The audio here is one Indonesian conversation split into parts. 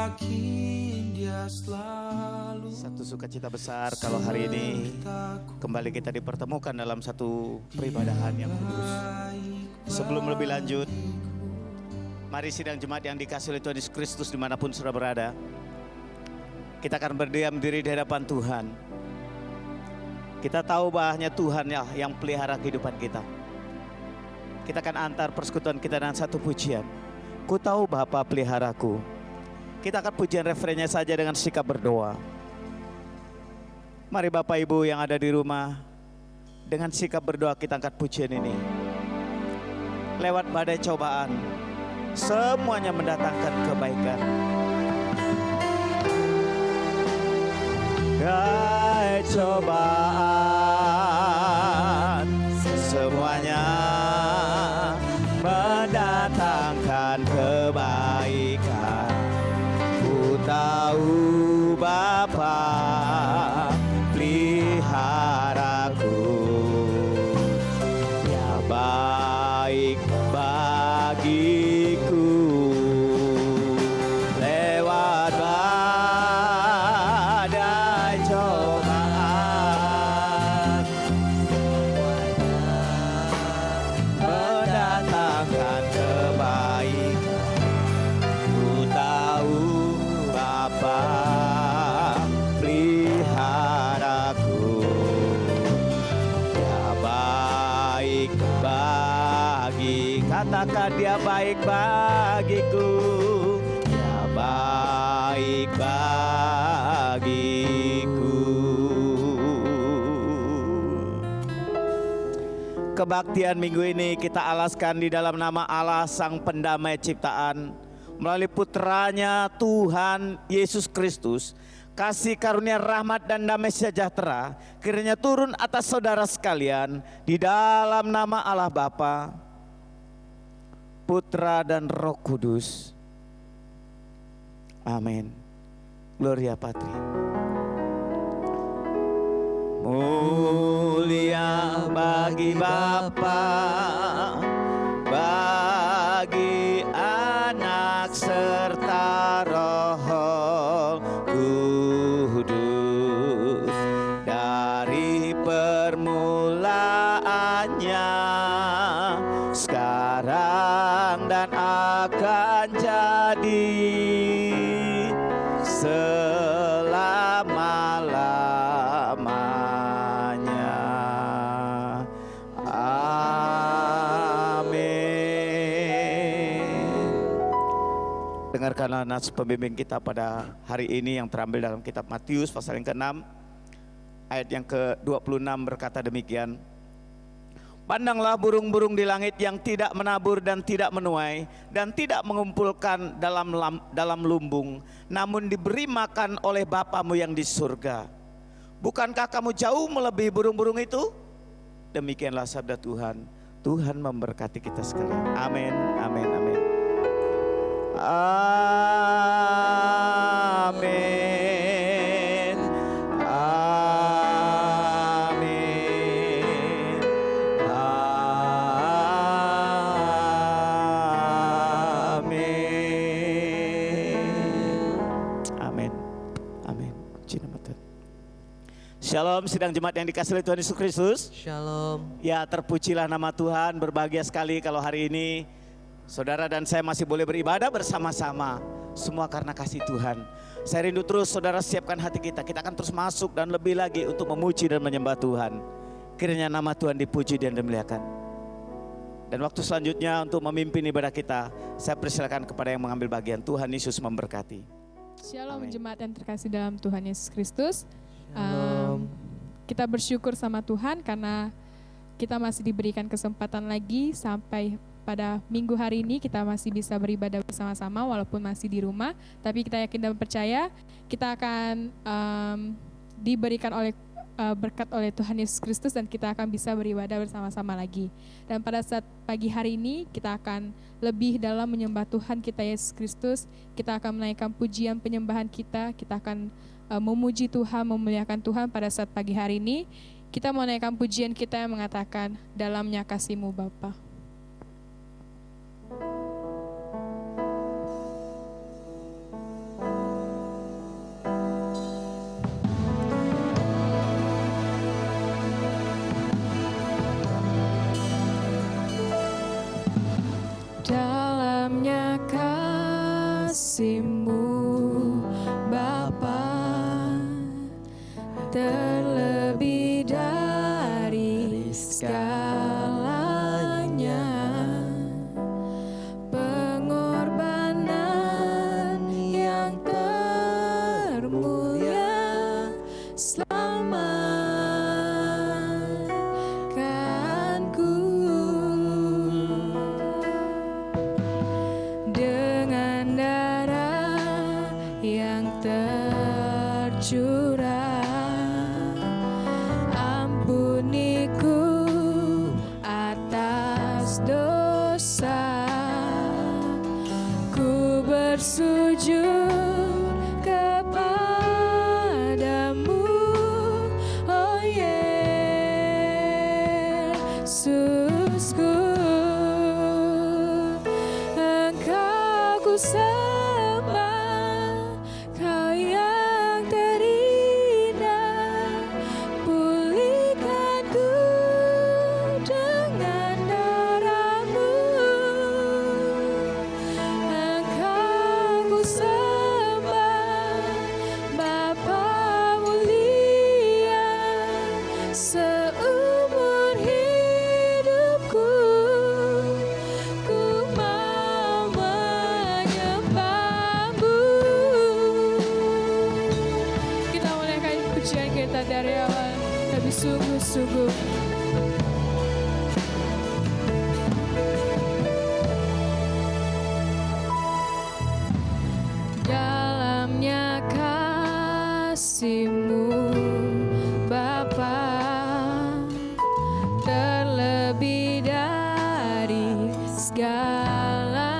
yakin Dia selalu. Satu sukacita besar kalau hari ini kembali kita dipertemukan dalam satu peribadahan yang kudus. Sebelum lebih lanjut, mari sidang jemaat yang dikasihi oleh Tuhan Yesus Kristus dimanapun saudara berada, kita akan berdiam diri di hadapan Tuhan. Kita tahu bahwa Tuhan yang pelihara kehidupan kita. Kita akan antar persekutuan kita dengan satu pujian. Ku tahu Bapa peliharaku. Kita akan pujian referennya saja dengan sikap berdoa. Mari Bapak Ibu yang ada di rumah, dengan sikap berdoa kita angkat pujian ini. Lewat badai cobaan, semuanya mendatangkan kebaikan. Badai cobaan, semuanya mendatangkan kebaikan. Ku tahu Bapa peliharaku, ya baik bagiku. Lewat badai cobaan, mendatangkan kebaikan. Ku tahu Bapa peliharaku, Dia baik bagi. Katakan Dia baik bagiku, Dia baik bagiku. Kebaktian minggu ini kita alaskan di dalam nama Allah Sang Pendamai Ciptaan, melalui putranya Tuhan Yesus Kristus. Kasih karunia rahmat dan damai sejahtera kiranya turun atas saudara sekalian di dalam nama Allah Bapa, Putra dan Roh Kudus. Amin. Gloria Patri. Mulia bagi Bapa, bagi Anak serta Roh Kudus, dari permulaannya, sekarang dan akan jadi, selama-lamanya. Dengarkanlah nas pembimbing kita pada hari ini yang terambil dalam kitab Matius pasal yang ke-6 ayat yang ke-26 berkata demikian. Pandanglah burung-burung di langit yang tidak menabur dan tidak menuai dan tidak mengumpulkan dalam lumbung, namun diberi makan oleh Bapamu yang di surga. Bukankah kamu jauh melebihi burung-burung itu? Demikianlah sabda Tuhan. Tuhan memberkati kita sekalian. Amin, amin, amin. Amin. Amin. Amin. Amin. Amin. Puji nama Tuhan. Shalom sidang jemaat yang dikasihi oleh Tuhan Yesus Kristus. Shalom. Ya, terpujilah nama Tuhan. Berbahagia sekali kalau hari ini saudara dan saya masih boleh beribadah bersama-sama. Semua karena kasih Tuhan. Saya rindu terus saudara siapkan hati kita. Kita akan terus masuk dan lebih lagi untuk memuji dan menyembah Tuhan. Kiranya nama Tuhan dipuji dan dimuliakan. Dan waktu selanjutnya untuk memimpin ibadah kita, saya persilakan kepada yang mengambil bagian. Tuhan Yesus memberkati. Shalom Amin. jemaat yang terkasih dalam Tuhan Yesus Kristus. Shalom. Kita bersyukur sama Tuhan karena kita masih diberikan kesempatan lagi sampai pada minggu hari ini kita masih bisa beribadah bersama-sama walaupun masih di rumah, tapi kita yakin dan percaya kita akan diberikan berkat oleh Tuhan Yesus Kristus dan kita akan bisa beribadah bersama-sama lagi. Dan pada saat pagi hari ini kita akan lebih dalam menyembah Tuhan kita Yesus Kristus. Kita akan menaikkan pujian penyembahan kita akan memuji Tuhan, memuliakan Tuhan pada saat pagi hari ini. Kita mau naikkan pujian kita yang mengatakan dalamnya kasih-Mu Bapa. kasih-Mu Bapa, terlebih dari segalanya, pengorbanan yang termulia selamatkanku. Dengan darah yang tercurah, ampuniku atas dosa. Ku bersujud kepadamu, oh Yesusku. Engkau ku sembah, Kau yang terindah. Pulihkanku dengan darah-Mu. Engkau ku sembah, Bapa mulia. Seumur hidupku ku mau menyembah-Mu. Kita mulaikan pujian kita dari awal, tapi sungguh-sungguh. Dalamnya kasih-Mu Bapa, terlebih dari segalanya,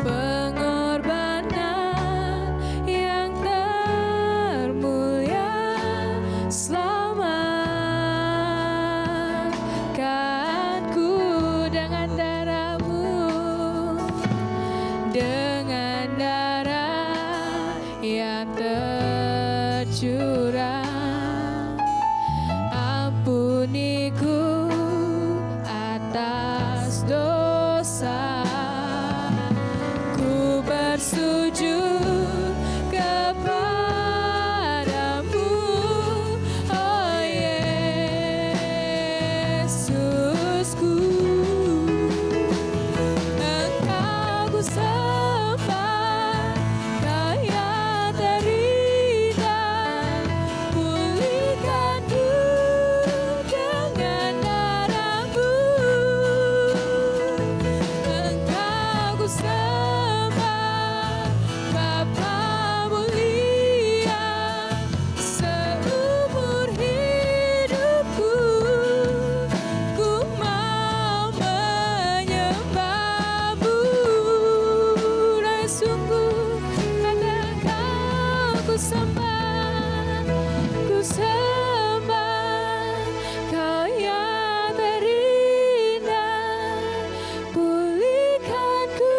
pengorbanan yang termulia selamatkanku. Dengan darah-Mu, dengan darah yang tercurah, ampuniku atas dosa. Ku bersujud kepadamu, oh Yesusku. Engkau ku sembah, Kau yang terindah. Pulihkanku dengan darah-Mu. Engkau ku sembah, Bapa mulia. Seumur hidupku ku mau menyembah-Mu. Dan sungguh Engkau ku sembah, Kau yang terindah. Pulihkanku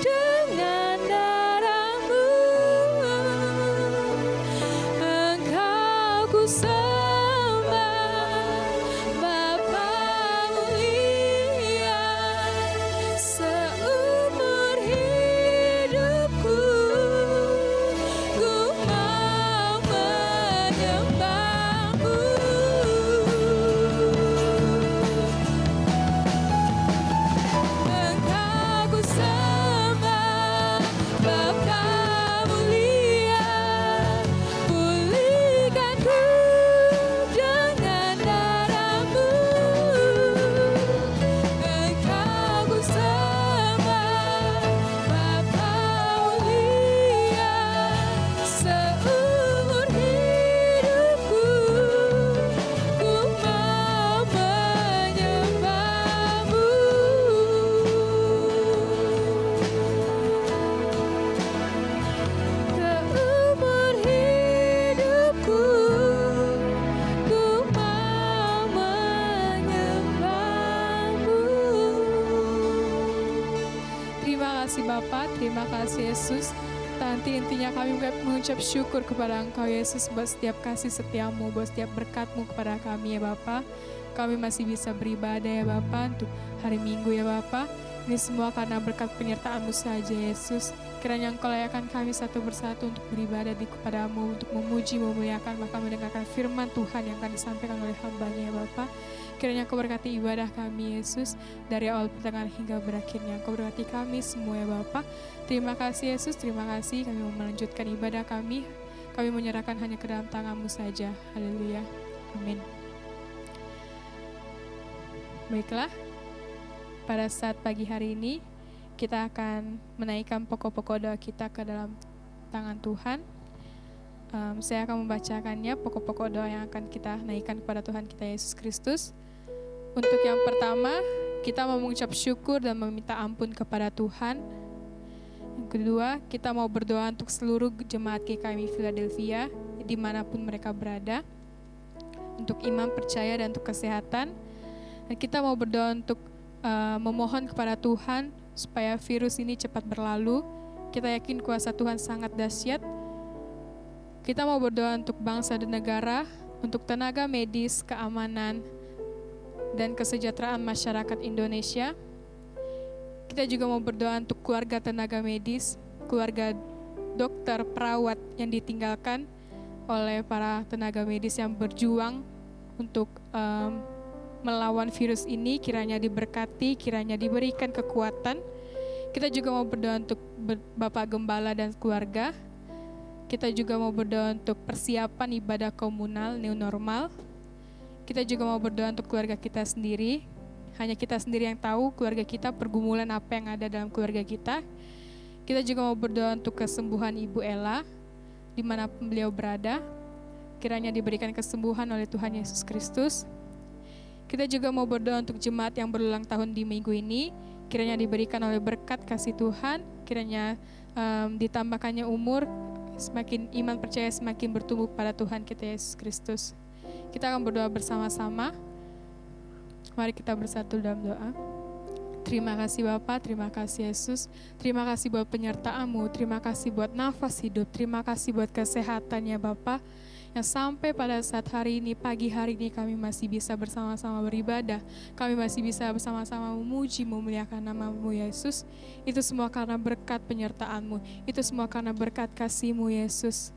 dengan darah-Mu. Engkau ku sembah, Bapa mulia. Seumur hidupku ku mau menyembah-Mu. Engkau ku sembah, Bapa mulia. Pulihkanku dengan darah-Mu. Engkau ku sembah, Bapa mulia. Seumur hidupku ku mau menyembah-Mu. Seumur hidupku ku mau menyembah-Mu. Terima kasih Bapa, terima kasih Yesus. Tanti intinya kami mengucap syukur kepada Engkau Yesus buat setiap kasih setia-Mu, buat setiap berkat-Mu kepada kami ya Bapa. Kami masih bisa beribadah ya Bapa untuk hari Minggu ya Bapa. Ini semua karena berkat penyertaan-Mu saja, Yesus. Kiranya Engkau layakkan kami satu persatu untuk beribadah kepada-Mu, untuk memuji, memuliakan, bahkan mendengarkan firman Tuhan yang akan disampaikan oleh hamba-Nya, ya Bapa. Kiranya Engkau berkati ibadah kami, Yesus, dari awal pertengahan hingga berakhirnya. Engkau berkati kami semua, ya Bapa. Terima kasih, Yesus, terima kasih. Kami mau melanjutkan ibadah kami. Kami menyerahkan hanya ke dalam tangan-Mu saja. Haleluya. Amin. Baiklah. Pada saat pagi hari ini, kita akan menaikkan pokok-pokok doa kita ke dalam tangan Tuhan. Saya akan membacakannya, pokok-pokok doa yang akan kita naikkan kepada Tuhan kita Yesus Kristus. Untuk yang pertama, kita mau mengucap syukur dan meminta ampun kepada Tuhan. Yang kedua, kita mau berdoa untuk seluruh jemaat GKMI Philadelphia, dimanapun mereka berada, untuk iman, percaya, dan untuk kesehatan. Dan kita mau berdoa untuk memohon kepada Tuhan supaya virus ini cepat berlalu. Kita yakin kuasa Tuhan sangat dahsyat. Kita mau berdoa untuk bangsa dan negara, untuk tenaga medis, keamanan, dan kesejahteraan masyarakat Indonesia. Kita juga mau berdoa untuk keluarga tenaga medis, keluarga dokter, perawat yang ditinggalkan oleh para tenaga medis yang berjuang untuk melawan virus ini. Kiranya diberkati, kiranya diberikan kekuatan. Kita juga mau berdoa untuk Bapak Gembala dan keluarga. Kita juga mau berdoa untuk persiapan ibadah komunal new normal. Kita juga mau berdoa untuk keluarga kita sendiri. Hanya kita sendiri yang tahu keluarga kita, pergumulan apa yang ada dalam keluarga kita. Kita juga mau berdoa untuk kesembuhan Ibu Ella, dimanapun beliau berada. Kiranya diberikan kesembuhan oleh Tuhan Yesus Kristus. Kita juga mau berdoa untuk jemaat yang berulang tahun di minggu ini. Kiranya diberikan oleh berkat kasih Tuhan. Kiranya ditambahkannya umur, semakin iman percaya semakin bertumbuh pada Tuhan kita Yesus Kristus. Kita akan berdoa bersama-sama. Mari kita bersatu dalam doa. Terima kasih Bapa, terima kasih Yesus. Terima kasih buat penyertaan-Mu, terima kasih buat nafas hidup, terima kasih buat kesehatannya Bapa. Yang sampai pada saat hari ini, pagi hari ini kami masih bisa bersama-sama beribadah. Kami masih bisa bersama-sama memuji, memuliakan nama-Mu Yesus. Itu semua karena berkat penyertaan-Mu. Itu semua karena berkat kasih-Mu Yesus.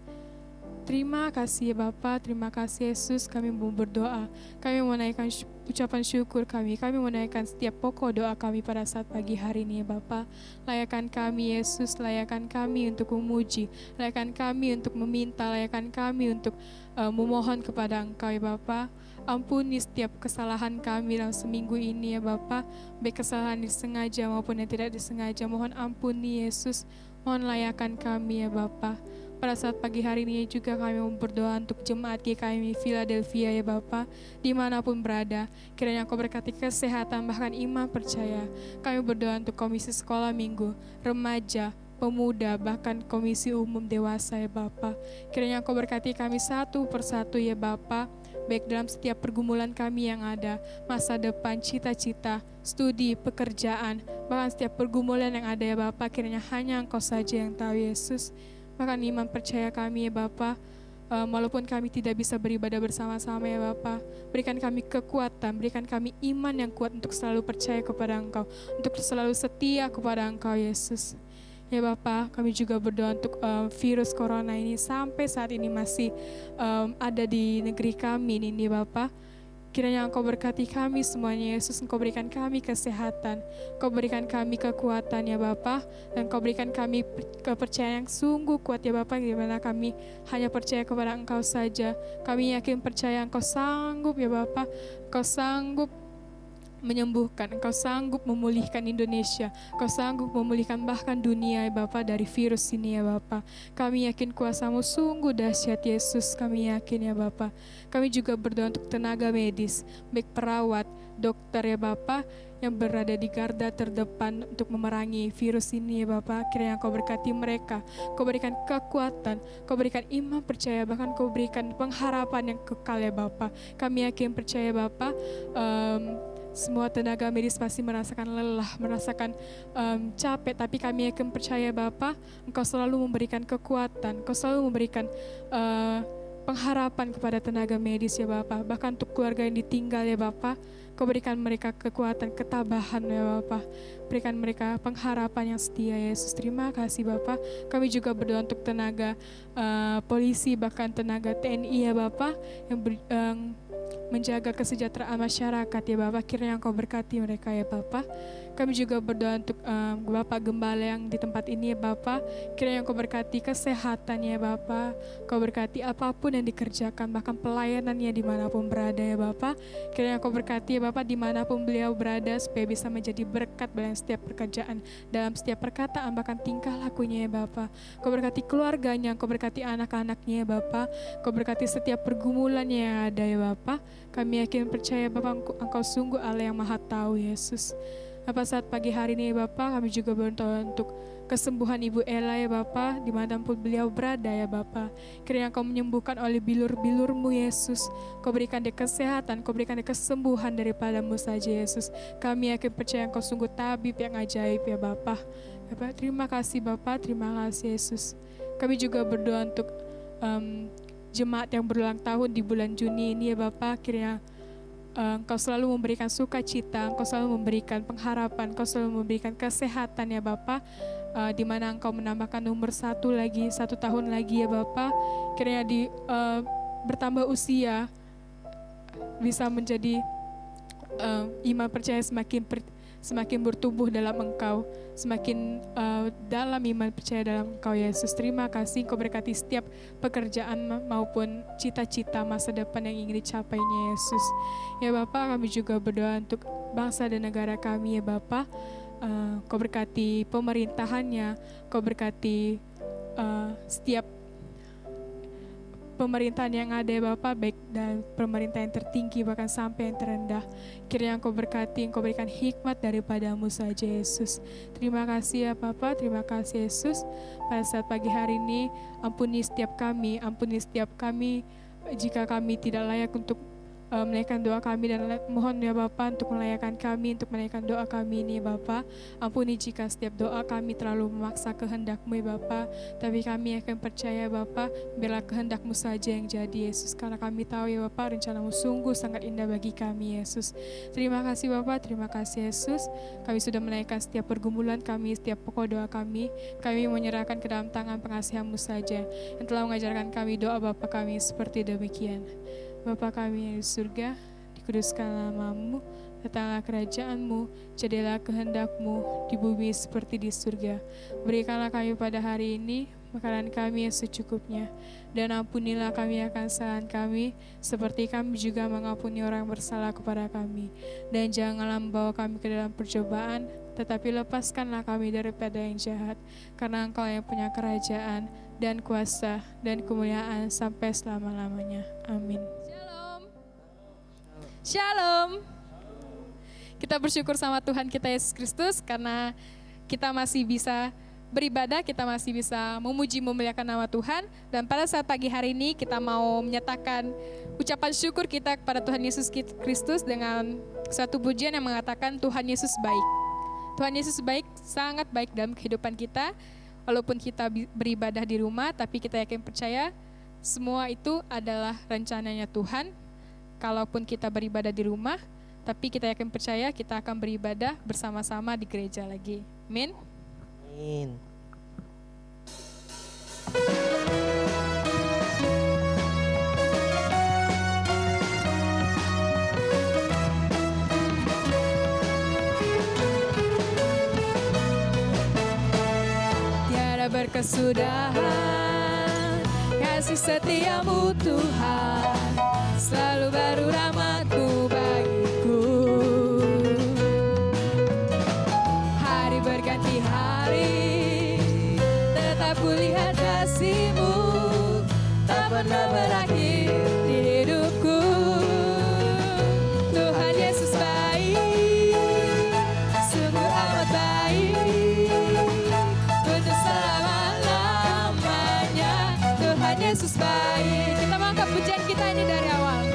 Terima kasih Bapa, terima kasih Yesus. Kami mau berdoa, kami mau menaikkan ucapan syukur kami mau menaikkan setiap pokok doa kami pada saat pagi hari ini ya Bapa. Layakan kami Yesus, layakan kami untuk memuji, layakan kami untuk meminta, layakan kami untuk memohon kepada Engkau ya Bapa. Ampuni setiap kesalahan kami dalam seminggu ini ya Bapa, baik kesalahan disengaja maupun yang tidak disengaja. Mohon ampuni Yesus, mohon layakan kami ya Bapa. Pada saat pagi hari ini juga kami mau berdoa untuk jemaat GKMI Philadelphia ya Bapa, dimanapun berada. Kiranya Engkau berkati kesehatan bahkan iman percaya. Kami berdoa untuk komisi sekolah minggu, remaja, pemuda, bahkan komisi umum dewasa ya Bapa. Kiranya Engkau berkati kami satu persatu ya Bapa, baik dalam setiap pergumulan kami yang ada, masa depan, cita-cita, studi, pekerjaan, bahkan setiap pergumulan yang ada ya Bapa. Kiranya hanya Engkau saja yang tahu Yesus. Bahkan iman percaya kami ya Bapa, walaupun kami tidak bisa beribadah bersama-sama ya Bapa, berikan kami kekuatan, berikan kami iman yang kuat untuk selalu percaya kepada Engkau, untuk selalu setia kepada Engkau Yesus. Ya Bapa, kami juga berdoa untuk virus corona ini sampai saat ini masih ada di negeri kami ini Bapa. Kiranya Engkau berkati kami semuanya Yesus, Engkau berikan kami kesehatan, Engkau berikan kami kekuatan ya Bapa, dan Engkau berikan kami kepercayaan yang sungguh kuat ya Bapa, di mana kami hanya percaya kepada Engkau saja. Kami yakin percaya Engkau sanggup ya Bapa, Engkau sanggup menyembuhkan, Engkau sanggup memulihkan Indonesia, Engkau sanggup memulihkan bahkan dunia ya Bapa dari virus ini ya Bapa. Kami yakin kuasa-Mu sungguh dahsyat Yesus, kami yakin ya Bapa. Kami juga berdoa untuk tenaga medis, baik perawat, dokter ya Bapa, yang berada di garda terdepan untuk memerangi virus ini ya Bapa. Kiranya Engkau berkati mereka, Engkau berikan kekuatan, Engkau berikan iman percaya, bahkan Engkau berikan pengharapan yang kekal ya Bapa. Kami yakin percaya Bapa, semua tenaga medis pasti merasakan lelah, merasakan capek, tapi kami yakin percaya Bapa, Engkau selalu memberikan kekuatan, Engkau selalu memberikan pengharapan kepada tenaga medis ya Bapa, bahkan untuk keluarga yang ditinggal ya Bapa. Kau berikan mereka kekuatan, ketabahan ya Bapa. Berikan mereka pengharapan yang setia ya Yesus. Terima kasih Bapa. Kami juga berdoa untuk tenaga polisi, bahkan tenaga TNI ya Bapa, yang menjaga kesejahteraan masyarakat ya Bapak. Kiranya Engkau berkati mereka ya Bapak. Kami juga berdoa untuk Bapak Gembala yang di tempat ini ya Bapak. Kiranya Engkau berkati kesehatannya ya Bapak. Engkau berkati apapun yang dikerjakan, bahkan pelayanannya dimanapun berada ya Bapak. Kiranya Engkau berkati ya Bapak dimanapun beliau berada, supaya bisa menjadi berkat dalam setiap pekerjaan, dalam setiap perkataan, bahkan tingkah lakunya ya Bapak. Engkau berkati keluarganya, Engkau berkati anak-anaknya ya Bapak. Engkau berkati setiap pergumulannya yang ada ya Bapak. Kami yakin percaya Bapak, Engkau sungguh Allah yang Maha Tahu Yesus. Bapak, saat pagi hari ini ya Bapak, kami juga berdoa untuk kesembuhan Ibu Ella ya Bapak, dimanapun beliau berada ya Bapak. Kiranya Engkau menyembuhkan oleh bilur-bilur-Mu Yesus. Kau berikan dia kesehatan, Kau berikan dia kesembuhan daripada-Mu saja Yesus. Kami yakin percaya Engkau sungguh tabib yang ajaib ya Bapak. Bapak, terima kasih Bapak, terima kasih Yesus. Kami juga berdoa untuk jemaat yang berulang tahun di bulan Juni ini ya Bapak. Kiranya Engkau selalu memberikan sukacita, Engkau selalu memberikan pengharapan, Engkau selalu memberikan kesehatan ya Bapak. Di mana Engkau menambahkan nomor 1 tahun lagi ya Bapak. Kiranya bertambah usia, bisa menjadi iman percaya semakin bertumbuh dalam Engkau, semakin dalam iman percaya dalam Engkau Yesus. Terima kasih Engkau berkati setiap pekerjaan maupun cita-cita masa depan yang ingin dicapainya Yesus. Ya Bapak, kami juga berdoa untuk bangsa dan negara kami ya Bapak. Kau berkati pemerintahannya, Kau berkati setiap pemerintahan yang ada ya Bapak, baik dan pemerintah yang tertinggi bahkan sampai yang terendah. Kiranya Engkau berkati, Engkau berikan hikmat daripada-Mu saja Yesus. Terima kasih ya Bapak, terima kasih Yesus. Pada saat pagi hari ini, ampuni setiap kami jika kami tidak layak untuk menaikkan doa kami, dan mohon ya Bapak untuk melayakkan kami, untuk menaikkan doa kami ini Bapak. Ampuni jika setiap doa kami terlalu memaksa kehendak-Mu ya Bapak, tapi kami akan percaya Bapak, biarlah kehendak-Mu saja yang jadi Yesus, karena kami tahu ya Bapak rencana-Mu sungguh sangat indah bagi kami Yesus. Terima kasih Bapak, terima kasih Yesus. Kami sudah menaikkan setiap pergumulan kami, setiap pokok doa kami menyerahkan ke dalam tangan pengasihan-Mu saja, yang telah mengajarkan kami doa Bapa kami seperti demikian. Bapa kami yang di surga, dikuduskan nama-Mu, datanglah kerajaan-Mu, jadilah kehendak-Mu di bumi seperti di surga. Berikanlah kami pada hari ini makanan kami yang secukupnya, dan ampunilah kami akan kesalahan kami, seperti kami juga mengampuni orang yang bersalah kepada kami. Dan janganlah membawa kami ke dalam percobaan, tetapi lepaskanlah kami daripada yang jahat, karena Engkau yang punya kerajaan dan kuasa dan kemuliaan sampai selama-lamanya. Amin. Shalom. Kita bersyukur sama Tuhan kita Yesus Kristus karena kita masih bisa beribadah, kita masih bisa memuji memuliakan nama Tuhan. Dan pada saat pagi hari ini kita mau menyatakan ucapan syukur kita kepada Tuhan Yesus Kristus dengan suatu pujian yang mengatakan Tuhan Yesus baik. Tuhan Yesus baik, sangat baik dalam kehidupan kita. Walaupun kita beribadah di rumah, tapi kita yakin percaya semua itu adalah rencananya Tuhan. Kalaupun kita beribadah di rumah, tapi kita yakin percaya kita akan beribadah bersama-sama di gereja lagi. Amin. Amin. Tiada berkesudahan kasih setiamu Tuhan, selalu baru rahmat-Mu bagiku. Hari berganti hari, tetap kulihat kasih-Mu, tak pernah berakhir di hidupku. Tuhan Yesus baik, sungguh amat baik, untuk selama-lamanya. Tuhan Yesus baik. Kita mengangkat pujian kita ini dari awal.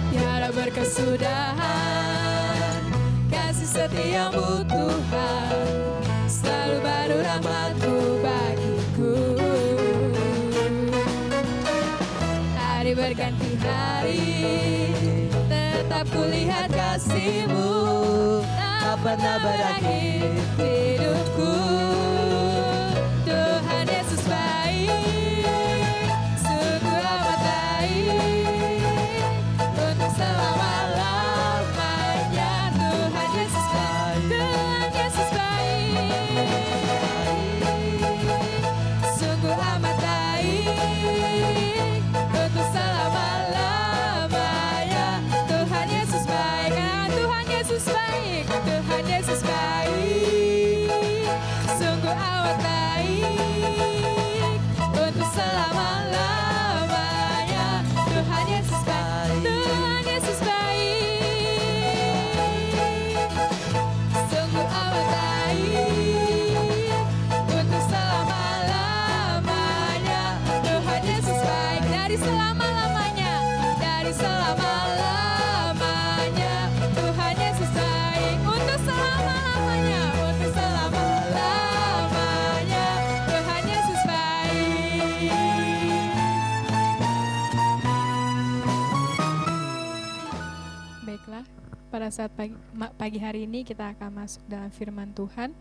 Tiada berkesudahan hari berganti hari, tetap kulihat kasih-Mu tak pernah berakhir hidupku. Tuhan Yesus baik, sungguh amat baik, untuk selama-lamanya. Tuhan Yesus baik, Tuhan Yesus baik, sungguh amat baik, untuk selama-lamanya. Tuhan Yesus baik, Tuhan Yesus baik, Tuhan Yesus baik, sungguh amat baik, untuk selama-lamanya. Tuhan Yesus baik, Tuhan Yesus baik, sungguh amat baik, untuk selama-lamanya. Tuhan Yesus baik, dari selama-lamanya, dari selama-lamanya. Tuhan Yesus baik, untuk selama-lamanya, untuk selama-lamanya. Tuhan Yesus baik. Baiklah, pada saat pagi hari ini kita akan masuk dalam firman Tuhan.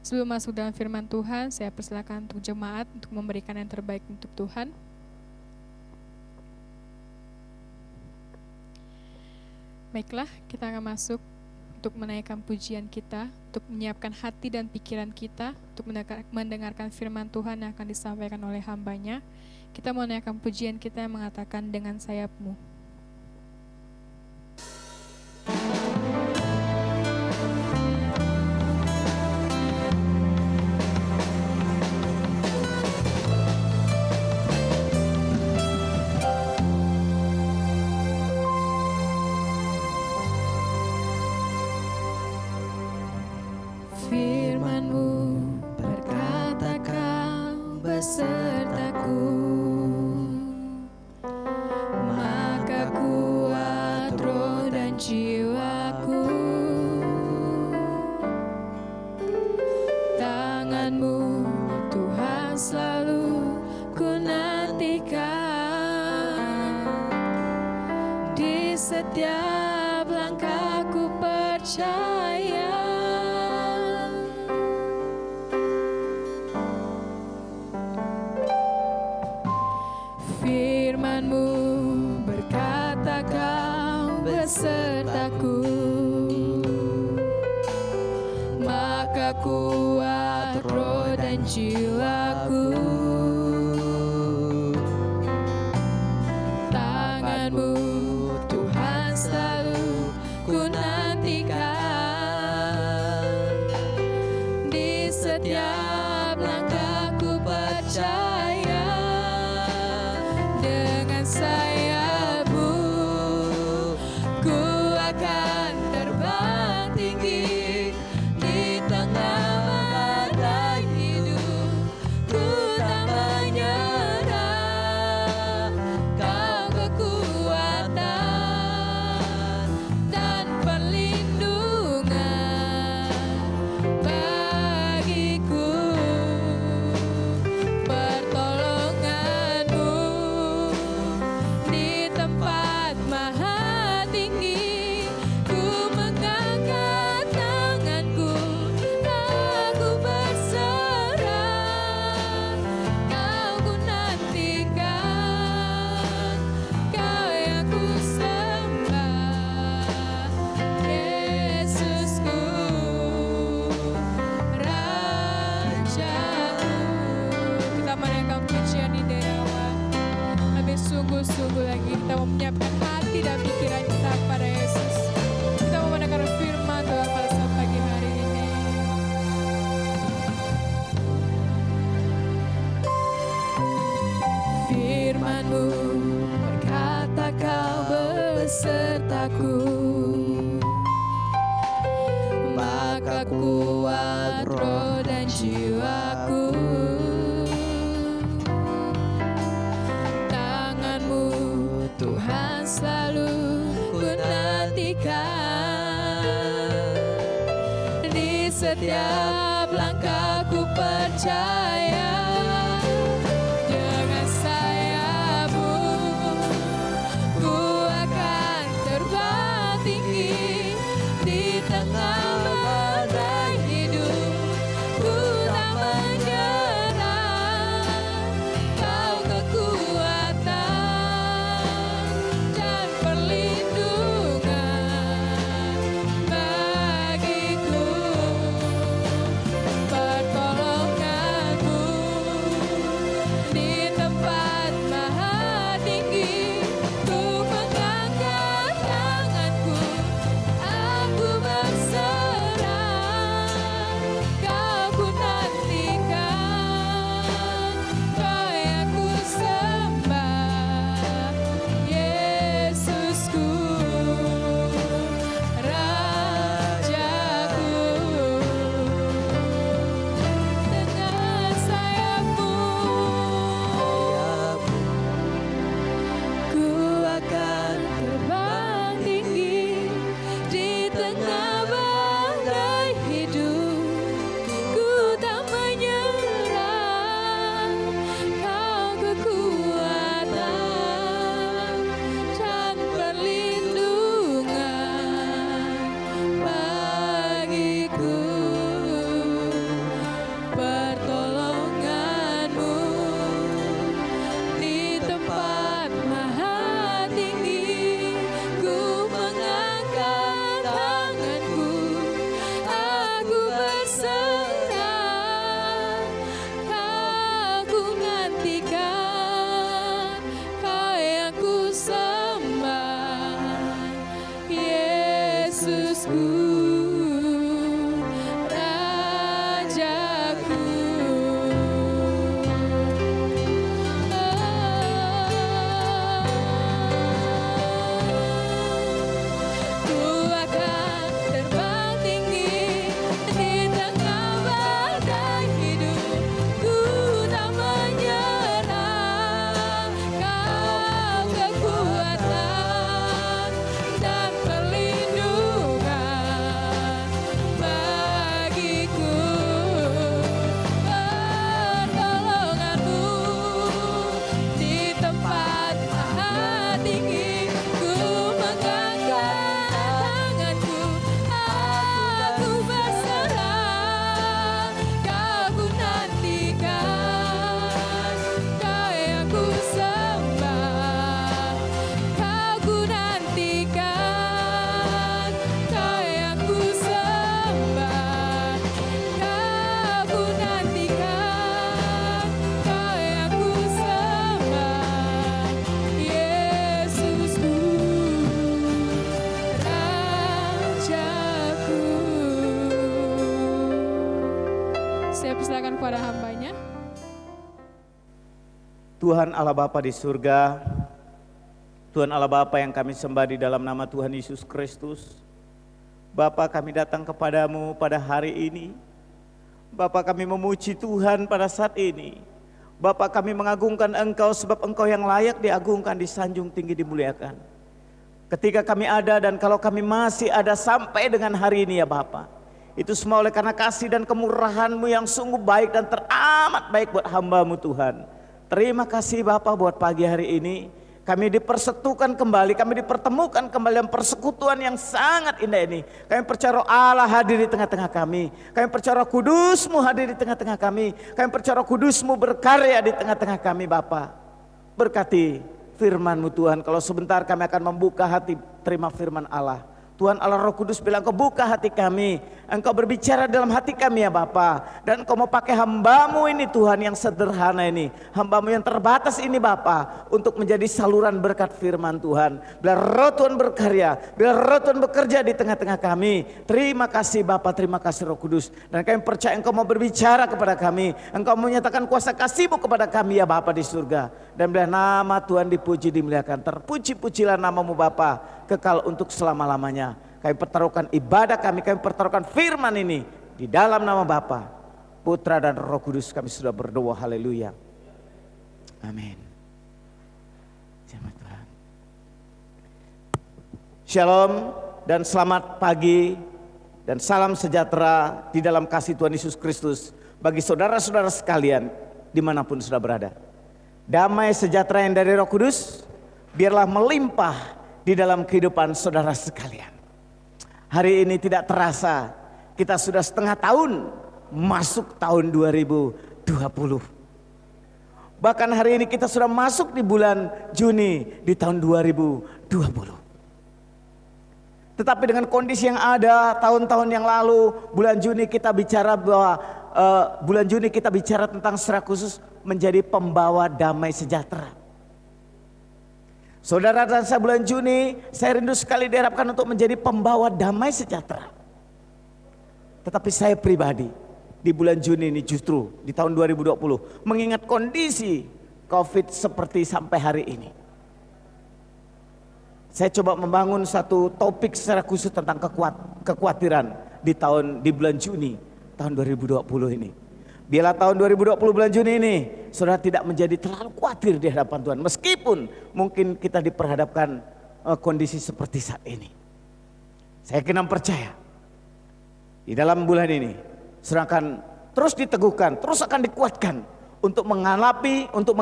Sebelum masuk dalam firman Tuhan, saya persilakan untuk jemaat untuk memberikan yang terbaik untuk Tuhan. Baiklah, kita akan masuk untuk menaikkan pujian kita, untuk menyiapkan hati dan pikiran kita, untuk mendengarkan firman Tuhan yang akan disampaikan oleh hamba-Nya. Kita mau menaikkan pujian kita yang mengatakan, dengan sayap-Mu. Firman-Mu berkata, Kau besertaku, maka kuat roh dan jiwaku. Tangan-Mu Tuhan selalu ku nantikan, di setiap langkahku percaya. Firman-Mu berkata, Kau besertaku, maka kuat roh dan jiwaku. Tangan-Mu Tuhan selalu ku nantikan, di setiap langkahku percaya. Dengan sayap-Mu ku akan terbang tinggi, di tengah badai hidup ku tak menyerah. Kau kekuatan dan perlindungan bagiku. Pertolongan-Mu di tempat maha tinggi, ku mengangkat tanganku, aku berserah. Kau ku nantikan, Kau yang ku sembah, Yesusku, Rajaku. Kita menaikkan pujian di dewa. Lebih sungguh-sungguh lagi kita mau menyiapkan hati dan pikiran kita kepada Yesus. Kita mau mendengar firman Tuhan pada saat pagi hari ini. Firman-Mu berkata, Kau besertaku, maka kuat roh dan jiwaku. Tangan-Mu Tuhan selalu ku nantikan, di setiap langkahku percaya. Dengan sayap-Mu Yesusku, Rajaku. Ku akan terbang tinggi di tengah badai hidup. Ku tak menyerah. Kau kekuatan dan perlindungan bagiku. Pertolonganmu di tempat maha tinggi. Ku megangkan tanganku, aku berserah. Kau ku nantikan, Kau yang ku sembah. Kau ku nantikan, Kau yang ku sembah. Kau ku nantikan, Kau yang ku sembah. Yesusku, Rajaku. Saya persilakan kepada hambanya. Tuhan Allah Bapa di surga, Tuhan Allah Bapa yang kami sembah di dalam nama Tuhan Yesus Kristus. Bapa, kami datang kepadamu pada hari ini. Bapa, kami memuji Tuhan pada saat ini. Bapa, kami mengagungkan Engkau sebab Engkau yang layak diagungkan, disanjung tinggi, dimuliakan. Ketika kami ada dan kalau kami masih ada sampai dengan hari ini ya Bapa, itu semua oleh karena kasih dan kemurahan-Mu yang sungguh baik dan teramat baik buat hamba-Mu Tuhan. Terima kasih Bapa buat pagi hari ini. Kami dipersatukan kembali, kami dipertemukan kembali dalam persekutuan yang sangat indah ini. Kami percaya Roh Allah hadir di tengah-tengah kami. Kami percaya Roh Kudus-Mu hadir di tengah-tengah kami. Kami percaya Roh Kudus-Mu berkarya di tengah-tengah kami Bapa. Berkati firman-Mu Tuhan. Kalau sebentar kami akan membuka hati terima firman Allah. Tuhan Allah Roh Kudus bilang, Engkau buka hati kami, Engkau berbicara dalam hati kami ya Bapa. Dan Engkau mau pakai hamba-Mu ini Tuhan yang sederhana ini, hamba-Mu yang terbatas ini Bapa, untuk menjadi saluran berkat firman Tuhan. Biar Roh Tuhan berkarya, biar Roh Tuhan bekerja di tengah-tengah kami. Terima kasih Bapa, terima kasih Roh Kudus. Dan kami percaya Engkau mau berbicara kepada kami, Engkau menyatakan kuasa kasih-Mu kepada kami ya Bapa di surga. Dan biar nama Tuhan dipuji, dimuliakan. Terpuji-pujilah nama-Mu Bapa, kekal untuk selama-lamanya. Kami pertaruhkan ibadah kami pertaruhkan firman ini di dalam nama Bapa, Putra dan Roh Kudus kami sudah berdoa. Haleluya. Amin. Selamat Tuhan. Shalom dan selamat pagi dan salam sejahtera di dalam kasih Tuhan Yesus Kristus bagi saudara-saudara sekalian dimanapun sudah berada. Damai sejahtera yang dari Roh Kudus biarlah melimpah di dalam kehidupan saudara sekalian. Hari ini tidak terasa kita sudah setengah tahun masuk tahun 2020. Bahkan hari ini kita sudah masuk di bulan Juni di tahun 2020. Tetapi dengan kondisi yang ada tahun-tahun yang lalu, bulan Juni kita bicara bahwa bulan Juni kita bicara tentang secara khusus menjadi pembawa damai sejahtera. Saudara dan saya bulan Juni, saya rindu sekali diharapkan untuk menjadi pembawa damai sejahtera. Tetapi saya pribadi di bulan Juni ini justru di tahun 2020 mengingat kondisi COVID seperti sampai hari ini. Saya coba membangun satu topik secara khusus tentang kekhawatiran di bulan Juni tahun 2020 ini. Biarlah tahun 2020 bulan Juni ini saudara tidak menjadi terlalu khawatir di hadapan Tuhan. Meskipun mungkin kita diperhadapkan kondisi seperti saat ini. Saya yakin dan percaya di dalam bulan ini saudara akan terus diteguhkan, terus akan dikuatkan untuk menghadapi, untuk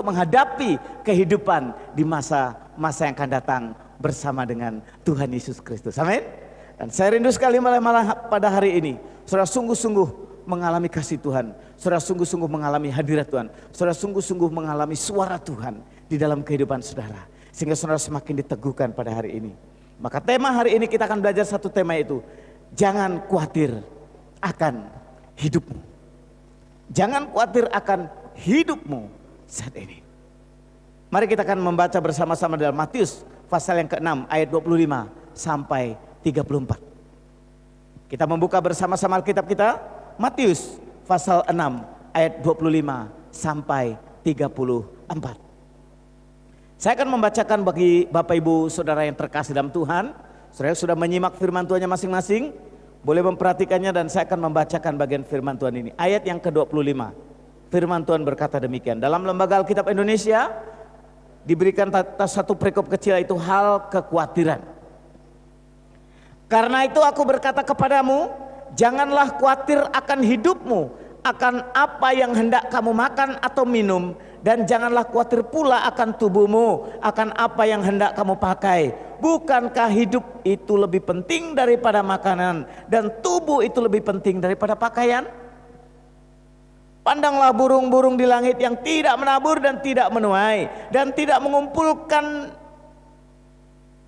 menghadapi kehidupan di masa yang akan datang bersama dengan Tuhan Yesus Kristus. Amin. Dan saya rindu sekali malah pada hari ini saudara sungguh-sungguh mengalami kasih Tuhan, saudara sungguh-sungguh mengalami hadirat Tuhan, saudara sungguh-sungguh mengalami suara Tuhan di dalam kehidupan saudara, sehingga saudara semakin diteguhkan pada hari ini. Maka tema hari ini kita akan belajar satu tema itu, jangan khawatir akan hidupmu. Jangan khawatir akan hidupmu saat ini. Mari kita akan membaca bersama-sama dalam Matius pasal yang ke-6 ayat 25 sampai 34. Kita membuka bersama-sama Alkitab kita, Matius pasal 6 ayat 25 sampai 34. Saya akan membacakan bagi Bapak Ibu Saudara yang terkasih dalam Tuhan. Saudara sudah menyimak firman Tuhannya masing-masing, boleh memperhatikannya dan saya akan membacakan bagian firman Tuhan ini. Ayat yang ke-25, firman Tuhan berkata demikian. Dalam Lembaga Alkitab Indonesia diberikan satu perikop kecil, itu hal kekhawatiran. Karena itu aku berkata kepadamu, janganlah khawatir akan hidupmu, akan apa yang hendak kamu makan atau minum, dan janganlah khawatir pula akan tubuhmu, akan apa yang hendak kamu pakai. Bukankah hidup itu lebih penting daripada makanan, dan tubuh itu lebih penting daripada pakaian? Pandanglah burung-burung di langit yang tidak menabur dan tidak menuai, dan tidak mengumpulkan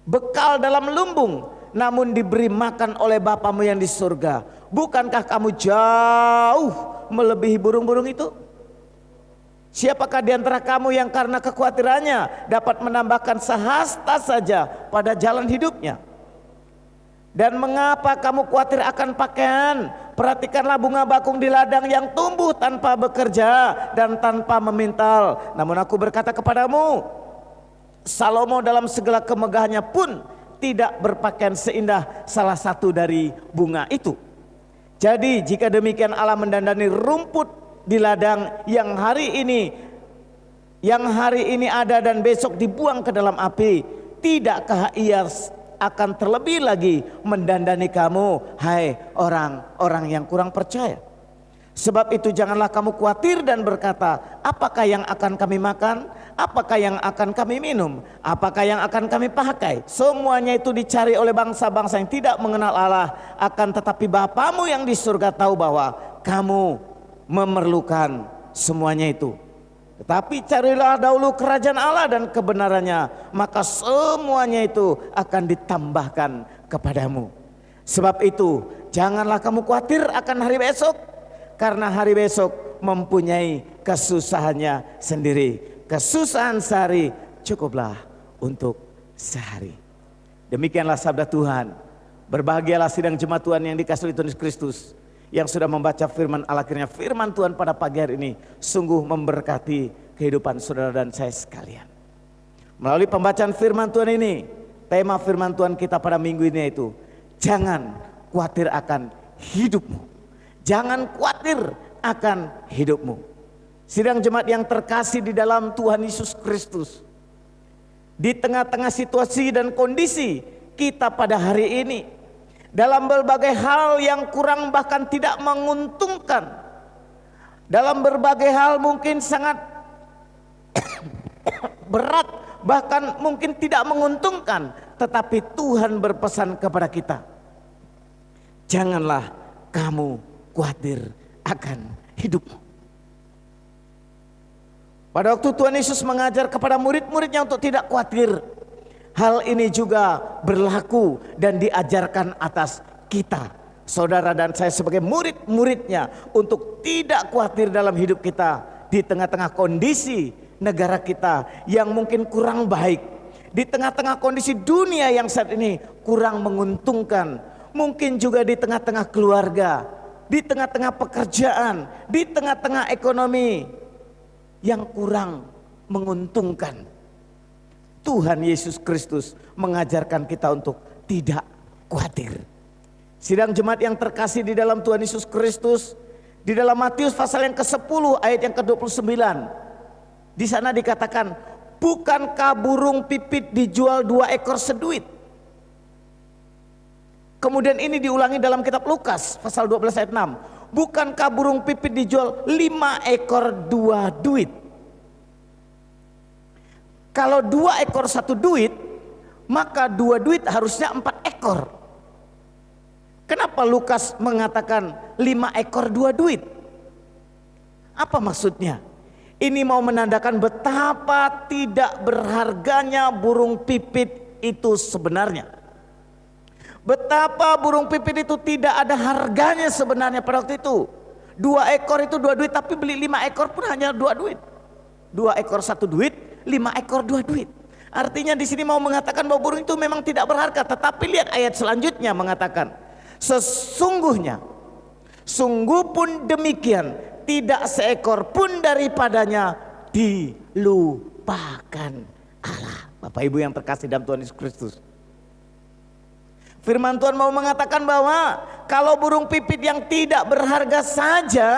bekal dalam lumbung, namun diberi makan oleh Bapamu yang di surga. Bukankah kamu jauh melebihi burung-burung itu? Siapakah di antara kamu yang karena kekhawatirannya dapat menambahkan sehasta saja pada jalan hidupnya? Dan mengapa kamu khawatir akan pakaian? Perhatikanlah bunga bakung di ladang yang tumbuh tanpa bekerja dan tanpa memintal. Namun aku berkata kepadamu, Salomo dalam segala kemegahannya pun tidak berpakaian seindah salah satu dari bunga itu. Jadi jika demikian Allah mendandani rumput di ladang yang hari ini ada dan besok dibuang ke dalam api, tidakkah ia akan terlebih lagi mendandani kamu, hai orang-orang yang kurang percaya? Sebab itu janganlah kamu khawatir dan berkata, apakah yang akan kami makan? Apakah yang akan kami minum? Apakah yang akan kami pakai? Semuanya itu dicari oleh bangsa-bangsa yang tidak mengenal Allah. Akan tetapi Bapamu yang di surga tahu bahwa kamu memerlukan semuanya itu. Tetapi carilah dahulu kerajaan Allah dan kebenarannya, maka semuanya itu akan ditambahkan kepadamu. Sebab itu janganlah kamu khawatir akan hari besok, karena hari besok mempunyai kesusahannya sendiri. Kesusahan sehari cukuplah untuk sehari. Demikianlah sabda Tuhan. Berbahagialah sidang jemaat Tuhan yang dikasihi oleh Tuhan Yesus Kristus, yang sudah membaca firman Allah. Akhirnya firman Tuhan pada pagi hari ini sungguh memberkati kehidupan saudara dan saya sekalian. Melalui pembacaan firman Tuhan ini, tema firman Tuhan kita pada minggu ini yaitu jangan khawatir akan hidupmu. Jangan khawatir akan hidupmu. Sidang jemaat yang terkasih di dalam Tuhan Yesus Kristus, di tengah-tengah situasi dan kondisi kita pada hari ini, dalam berbagai hal yang kurang bahkan tidak menguntungkan, dalam berbagai hal mungkin sangat berat bahkan mungkin tidak menguntungkan, tetapi Tuhan berpesan kepada kita, janganlah kamu khawatir akan hidupmu. Pada waktu Tuhan Yesus mengajar kepada murid-muridnya untuk tidak khawatir, hal ini juga berlaku dan diajarkan atas kita, saudara dan saya sebagai murid-muridnya, untuk tidak khawatir dalam hidup kita di tengah-tengah kondisi negara kita yang mungkin kurang baik, di tengah-tengah kondisi dunia yang saat ini kurang menguntungkan, mungkin juga di tengah-tengah keluarga, di tengah-tengah pekerjaan, di tengah-tengah ekonomi yang kurang menguntungkan. Tuhan Yesus Kristus mengajarkan kita untuk tidak khawatir. Sidang jemaat yang terkasih di dalam Tuhan Yesus Kristus, di dalam Matius pasal yang ke-10 ayat yang ke-29, di sana dikatakan, bukankah burung pipit dijual 2 ekor seduit? Kemudian ini diulangi dalam kitab Lukas pasal 12 ayat 6. Bukankah burung pipit dijual 5 ekor 2 duit? Kalau 2 ekor 1 duit, maka 2 duit harusnya 4 ekor. Kenapa Lukas mengatakan 5 ekor 2 duit? Apa maksudnya? Ini mau menandakan betapa tidak berharganya burung pipit itu sebenarnya. Betapa burung pipit itu tidak ada harganya sebenarnya pada waktu itu. 2 ekor itu 2 duit, tapi beli 5 ekor pun hanya 2 duit. 2 ekor 1 duit, 5 ekor 2 duit. Artinya di sini mau mengatakan bahwa burung itu memang tidak berharga. Tetapi lihat ayat selanjutnya mengatakan, Sesungguhnya, sungguh pun demikian, tidak seekor pun daripadanya dilupakan Allah. Bapak Ibu yang terkasih dalam Tuhan Yesus Kristus, firman Tuhan mau mengatakan bahwa kalau burung pipit yang tidak berharga saja,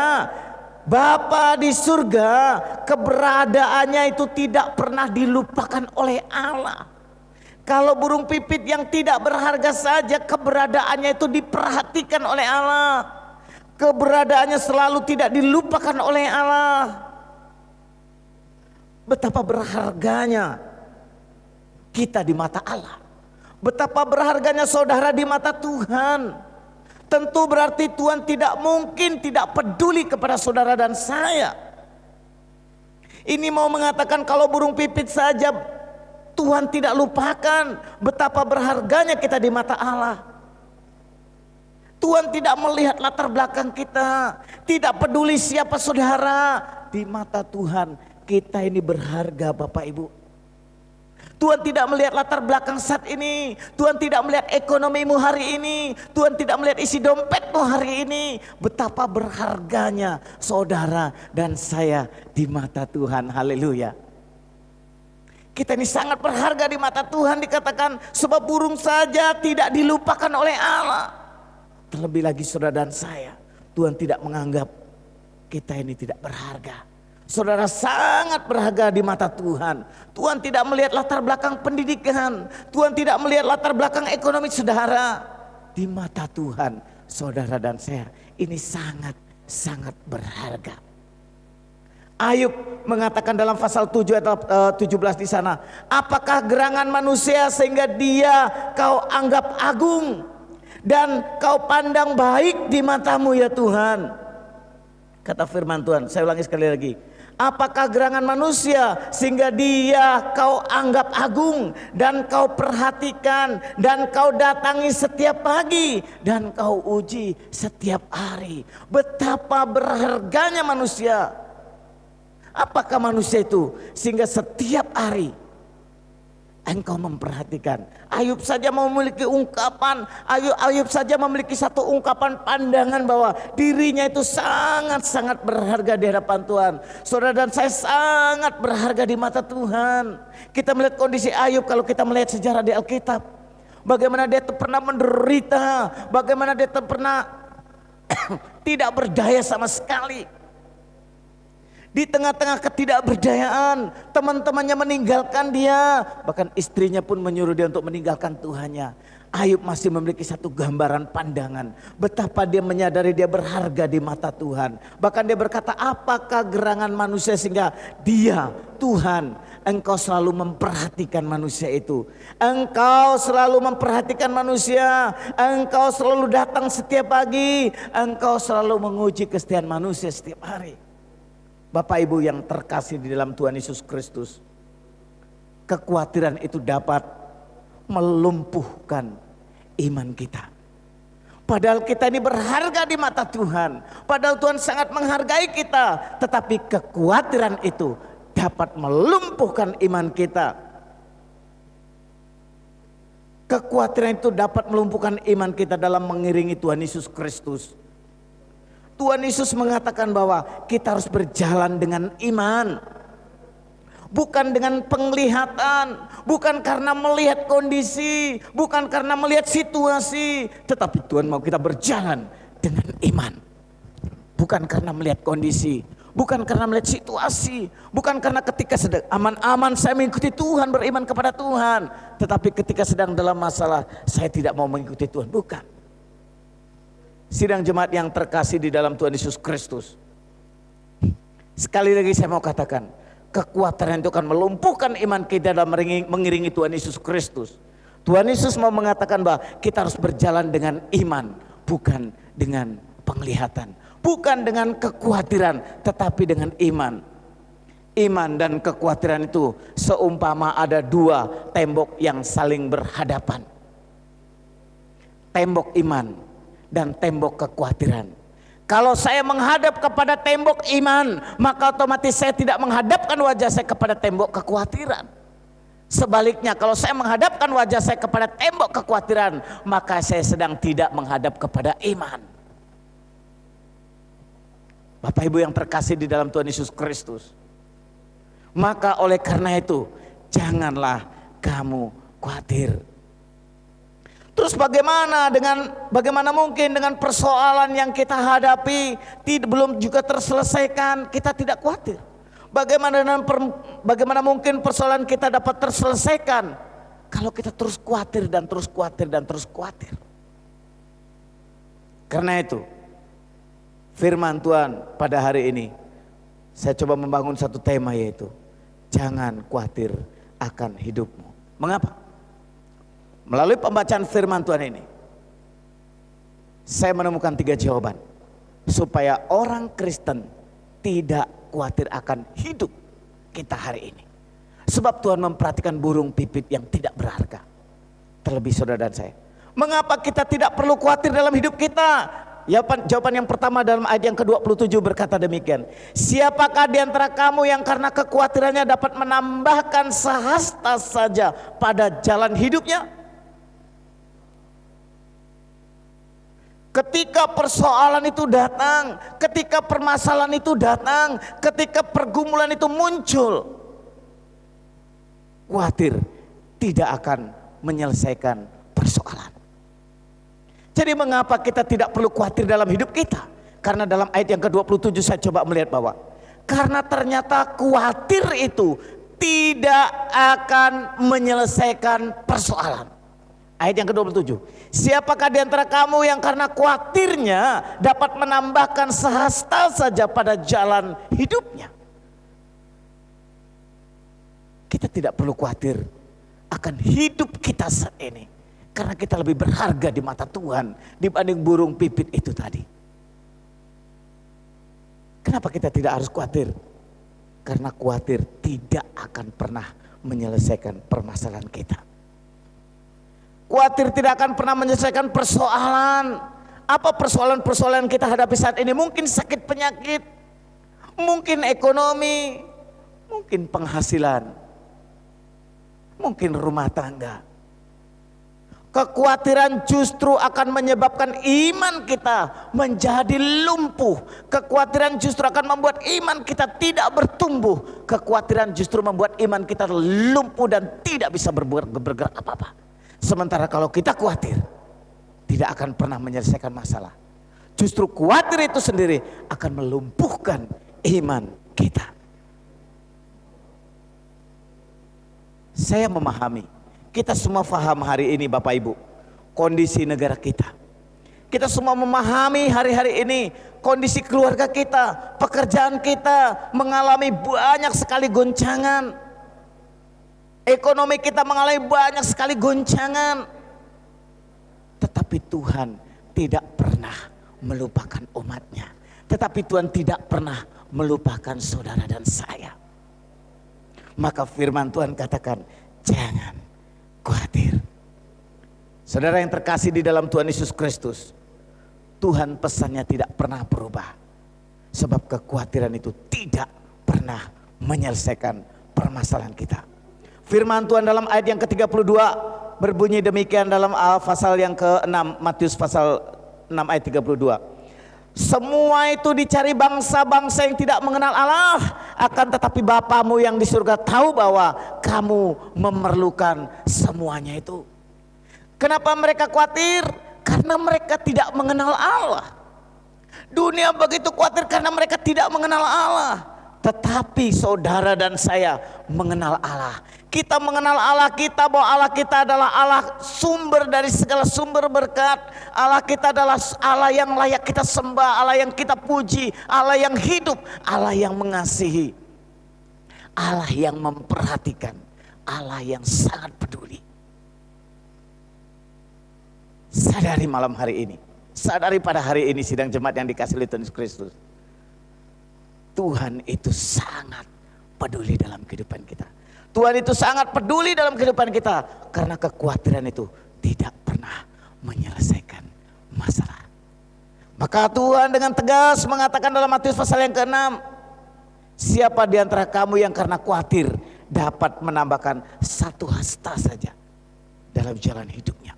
Bapa di surga keberadaannya itu tidak pernah dilupakan oleh Allah. Kalau burung pipit yang tidak berharga saja, keberadaannya itu diperhatikan oleh Allah. Keberadaannya selalu tidak dilupakan oleh Allah. Betapa berharganya kita di mata Allah. Betapa berharganya saudara di mata Tuhan. Tentu berarti Tuhan tidak mungkin tidak peduli kepada saudara dan saya. Ini mau mengatakan kalau burung pipit saja Tuhan tidak lupakan betapa berharganya kita di mata Allah. Tuhan tidak melihat latar belakang kita, tidak peduli siapa saudara. Di mata Tuhan kita ini berharga, Bapak Ibu. Tuhan tidak melihat latar belakang saat ini. Tuhan tidak melihat ekonomimu hari ini. Tuhan tidak melihat isi dompetmu hari ini. Betapa berharganya saudara dan saya di mata Tuhan. Haleluya. Kita ini sangat berharga di mata Tuhan, dikatakan sebab burung saja tidak dilupakan oleh Allah. Terlebih lagi saudara dan saya, Tuhan tidak menganggap kita ini tidak berharga. Saudara sangat berharga di mata Tuhan. Tuhan tidak melihat latar belakang pendidikan. Tuhan tidak melihat latar belakang ekonomi saudara. Di mata Tuhan, saudara dan saya ini sangat berharga. Ayub mengatakan dalam pasal 7 ayat 17 di sana, apakah gerangan manusia sehingga dia kau anggap agung dan kau pandang baik di matamu ya Tuhan. Kata firman Tuhan, saya ulangi sekali lagi. Apakah gerangan manusia sehingga dia kau anggap agung dan kau perhatikan dan kau datangi setiap pagi dan kau uji setiap hari. Betapa berharganya manusia. Apakah manusia itu sehingga setiap hari engkau memperhatikan. Ayub saja memiliki ungkapan, Ayub saja memiliki satu ungkapan pandangan bahwa dirinya itu sangat berharga di hadapan Tuhan. Saudara dan saya sangat berharga di mata Tuhan. Kita melihat kondisi Ayub, kalau kita melihat sejarah di Alkitab, bagaimana dia pernah menderita, bagaimana dia pernah tidak berdaya sama sekali. Di tengah-tengah ketidakberdayaan, teman-temannya meninggalkan dia. Bahkan istrinya pun menyuruh dia untuk meninggalkan Tuhannya. Ayub masih memiliki satu gambaran pandangan. Betapa dia menyadari dia berharga di mata Tuhan. Bahkan dia berkata, apakah gerangan manusia sehingga dia, Tuhan, engkau selalu memperhatikan manusia itu. Engkau selalu memperhatikan manusia. Engkau selalu datang setiap pagi. Engkau selalu menguji kesetiaan manusia setiap hari. Bapak Ibu yang terkasih di dalam Tuhan Yesus Kristus, kekhawatiran itu dapat melumpuhkan iman kita. Padahal kita ini berharga di mata Tuhan, padahal Tuhan sangat menghargai kita, tetapi kekhawatiran itu dapat melumpuhkan iman kita. Kekhawatiran itu dapat melumpuhkan iman kita dalam mengiringi Tuhan Yesus Kristus. Tuhan Yesus mengatakan bahwa kita harus berjalan dengan iman. Bukan dengan penglihatan, bukan karena melihat kondisi, bukan karena melihat situasi. Tetapi Tuhan mau kita berjalan dengan iman. Bukan karena melihat kondisi, bukan karena melihat situasi, bukan karena ketika sedang aman-aman saya mengikuti Tuhan, beriman kepada Tuhan. Tetapi ketika sedang dalam masalah saya tidak mau mengikuti Tuhan, bukan. Sidang jemaat yang terkasih di dalam Tuhan Yesus Kristus, sekali lagi saya mau katakan, kekhawatiran itu akan melumpuhkan iman kita dalam mengiringi Tuhan Yesus Kristus. Tuhan Yesus mau mengatakan bahwa kita harus berjalan dengan iman, bukan dengan penglihatan, bukan dengan kekhawatiran, tetapi dengan iman. Iman dan kekhawatiran itu seumpama ada dua tembok yang saling berhadapan. Tembok iman dan tembok kekhawatiran. Kalau saya menghadap kepada tembok iman, maka otomatis saya tidak menghadapkan wajah saya kepada tembok kekhawatiran. Sebaliknya, kalau saya menghadapkan wajah saya kepada tembok kekhawatiran, maka saya sedang tidak menghadap kepada iman. Bapak Ibu yang terkasih di dalam Tuhan Yesus Kristus, maka oleh karena itu janganlah kamu khawatir. Terus bagaimana mungkin dengan persoalan yang kita hadapi belum juga terselesaikan, kita tidak khawatir? Bagaimana mungkin persoalan kita dapat terselesaikan kalau kita terus khawatir dan terus khawatir dan terus khawatir? Karena itu firman Tuhan pada hari ini saya coba membangun satu tema, yaitu jangan khawatir akan hidupmu. Mengapa? Melalui pembacaan firman Tuhan ini saya menemukan 3 jawaban supaya orang Kristen tidak khawatir akan hidup kita hari ini. Sebab Tuhan memperhatikan burung pipit yang tidak berharga. Terlebih saudara dan saya, mengapa kita tidak perlu khawatir dalam hidup kita? Jawaban yang pertama dalam ayat yang ke-27 berkata demikian. Siapakah di antara kamu yang karena kekhawatirannya dapat menambahkan sehasta saja pada jalan hidupnya? Ketika persoalan itu datang, ketika permasalahan itu datang, ketika pergumulan itu muncul, khawatir tidak akan menyelesaikan persoalan. Jadi mengapa kita tidak perlu khawatir dalam hidup kita? Karena dalam ayat yang ke-27 saya coba melihat bahwa karena ternyata khawatir itu tidak akan menyelesaikan persoalan. Ayat yang ke-27. Siapakah di antara kamu yang karena khawatirnya dapat menambahkan sehasta saja pada jalan hidupnya? Kita tidak perlu khawatir akan hidup kita saat ini, karena kita lebih berharga di mata Tuhan dibanding burung pipit itu tadi. Kenapa kita tidak harus khawatir? Karena khawatir tidak akan pernah menyelesaikan permasalahan kita. Khawatir tidak akan pernah menyelesaikan persoalan. Apa persoalan-persoalan kita hadapi saat ini? Mungkin sakit penyakit, mungkin ekonomi, mungkin penghasilan, mungkin rumah tangga. Kekhawatiran justru akan menyebabkan iman kita menjadi lumpuh. Kekhawatiran justru akan membuat iman kita tidak bertumbuh. Kekhawatiran justru membuat iman kita lumpuh dan tidak bisa bergerak apa-apa. Sementara kalau kita khawatir, tidak akan pernah menyelesaikan masalah. Justru khawatir itu sendiri akan melumpuhkan iman kita. Saya memahami, kita semua paham hari ini Bapak Ibu, kondisi negara kita. Kita semua memahami hari-hari ini kondisi keluarga kita, pekerjaan kita mengalami banyak sekali goncangan. Ekonomi kita mengalami banyak sekali goncangan. Tetapi Tuhan tidak pernah melupakan umatnya. Tetapi Tuhan tidak pernah melupakan saudara dan saya. Maka firman Tuhan katakan, jangan khawatir. Saudara yang terkasih di dalam Tuhan Yesus Kristus, Tuhan pesannya tidak pernah berubah. Sebab kekhawatiran itu tidak pernah menyelesaikan permasalahan kita. Firman Tuhan dalam ayat yang ke-32 berbunyi demikian dalam pasal yang ke-6, Matius pasal 6 ayat 32. Semua itu dicari bangsa-bangsa yang tidak mengenal Allah, akan tetapi Bapamu yang di surga tahu bahwa kamu memerlukan semuanya itu. Kenapa mereka khawatir? Karena mereka tidak mengenal Allah. Dunia begitu khawatir karena mereka tidak mengenal Allah. Tetapi saudara dan saya mengenal Allah. Kita mengenal Allah kita, bahwa Allah kita adalah Allah sumber dari segala sumber berkat. Allah kita adalah Allah yang layak kita sembah, Allah yang kita puji, Allah yang hidup, Allah yang mengasihi, Allah yang memperhatikan, Allah yang sangat peduli. Sadari malam hari ini, sadari pada hari ini sidang jemaat yang dikasihi oleh Tuhan Yesus Kristus, Tuhan itu sangat peduli dalam kehidupan kita. Tuhan itu sangat peduli dalam kehidupan kita, karena kekhawatiran itu tidak pernah menyelesaikan masalah. Maka Tuhan dengan tegas mengatakan dalam Matius pasal yang ke-6, siapa di antara kamu yang karena khawatir dapat menambahkan satu hasta saja dalam jalan hidupnya.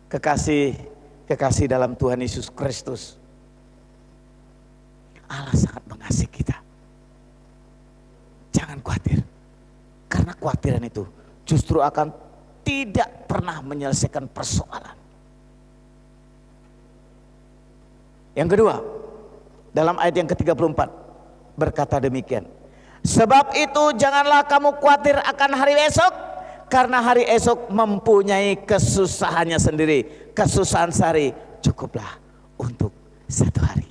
Kekasih dalam Tuhan Yesus Kristus, Allah sangat mengasihi kita. Jangan khawatir, karena kekhawatiran itu justru akan tidak pernah menyelesaikan persoalan. Yang kedua, dalam ayat yang ke-34 berkata demikian. Sebab itu janganlah kamu khawatir akan hari esok, karena hari esok mempunyai kesusahannya sendiri. Kesusahan sehari cukuplah untuk satu hari.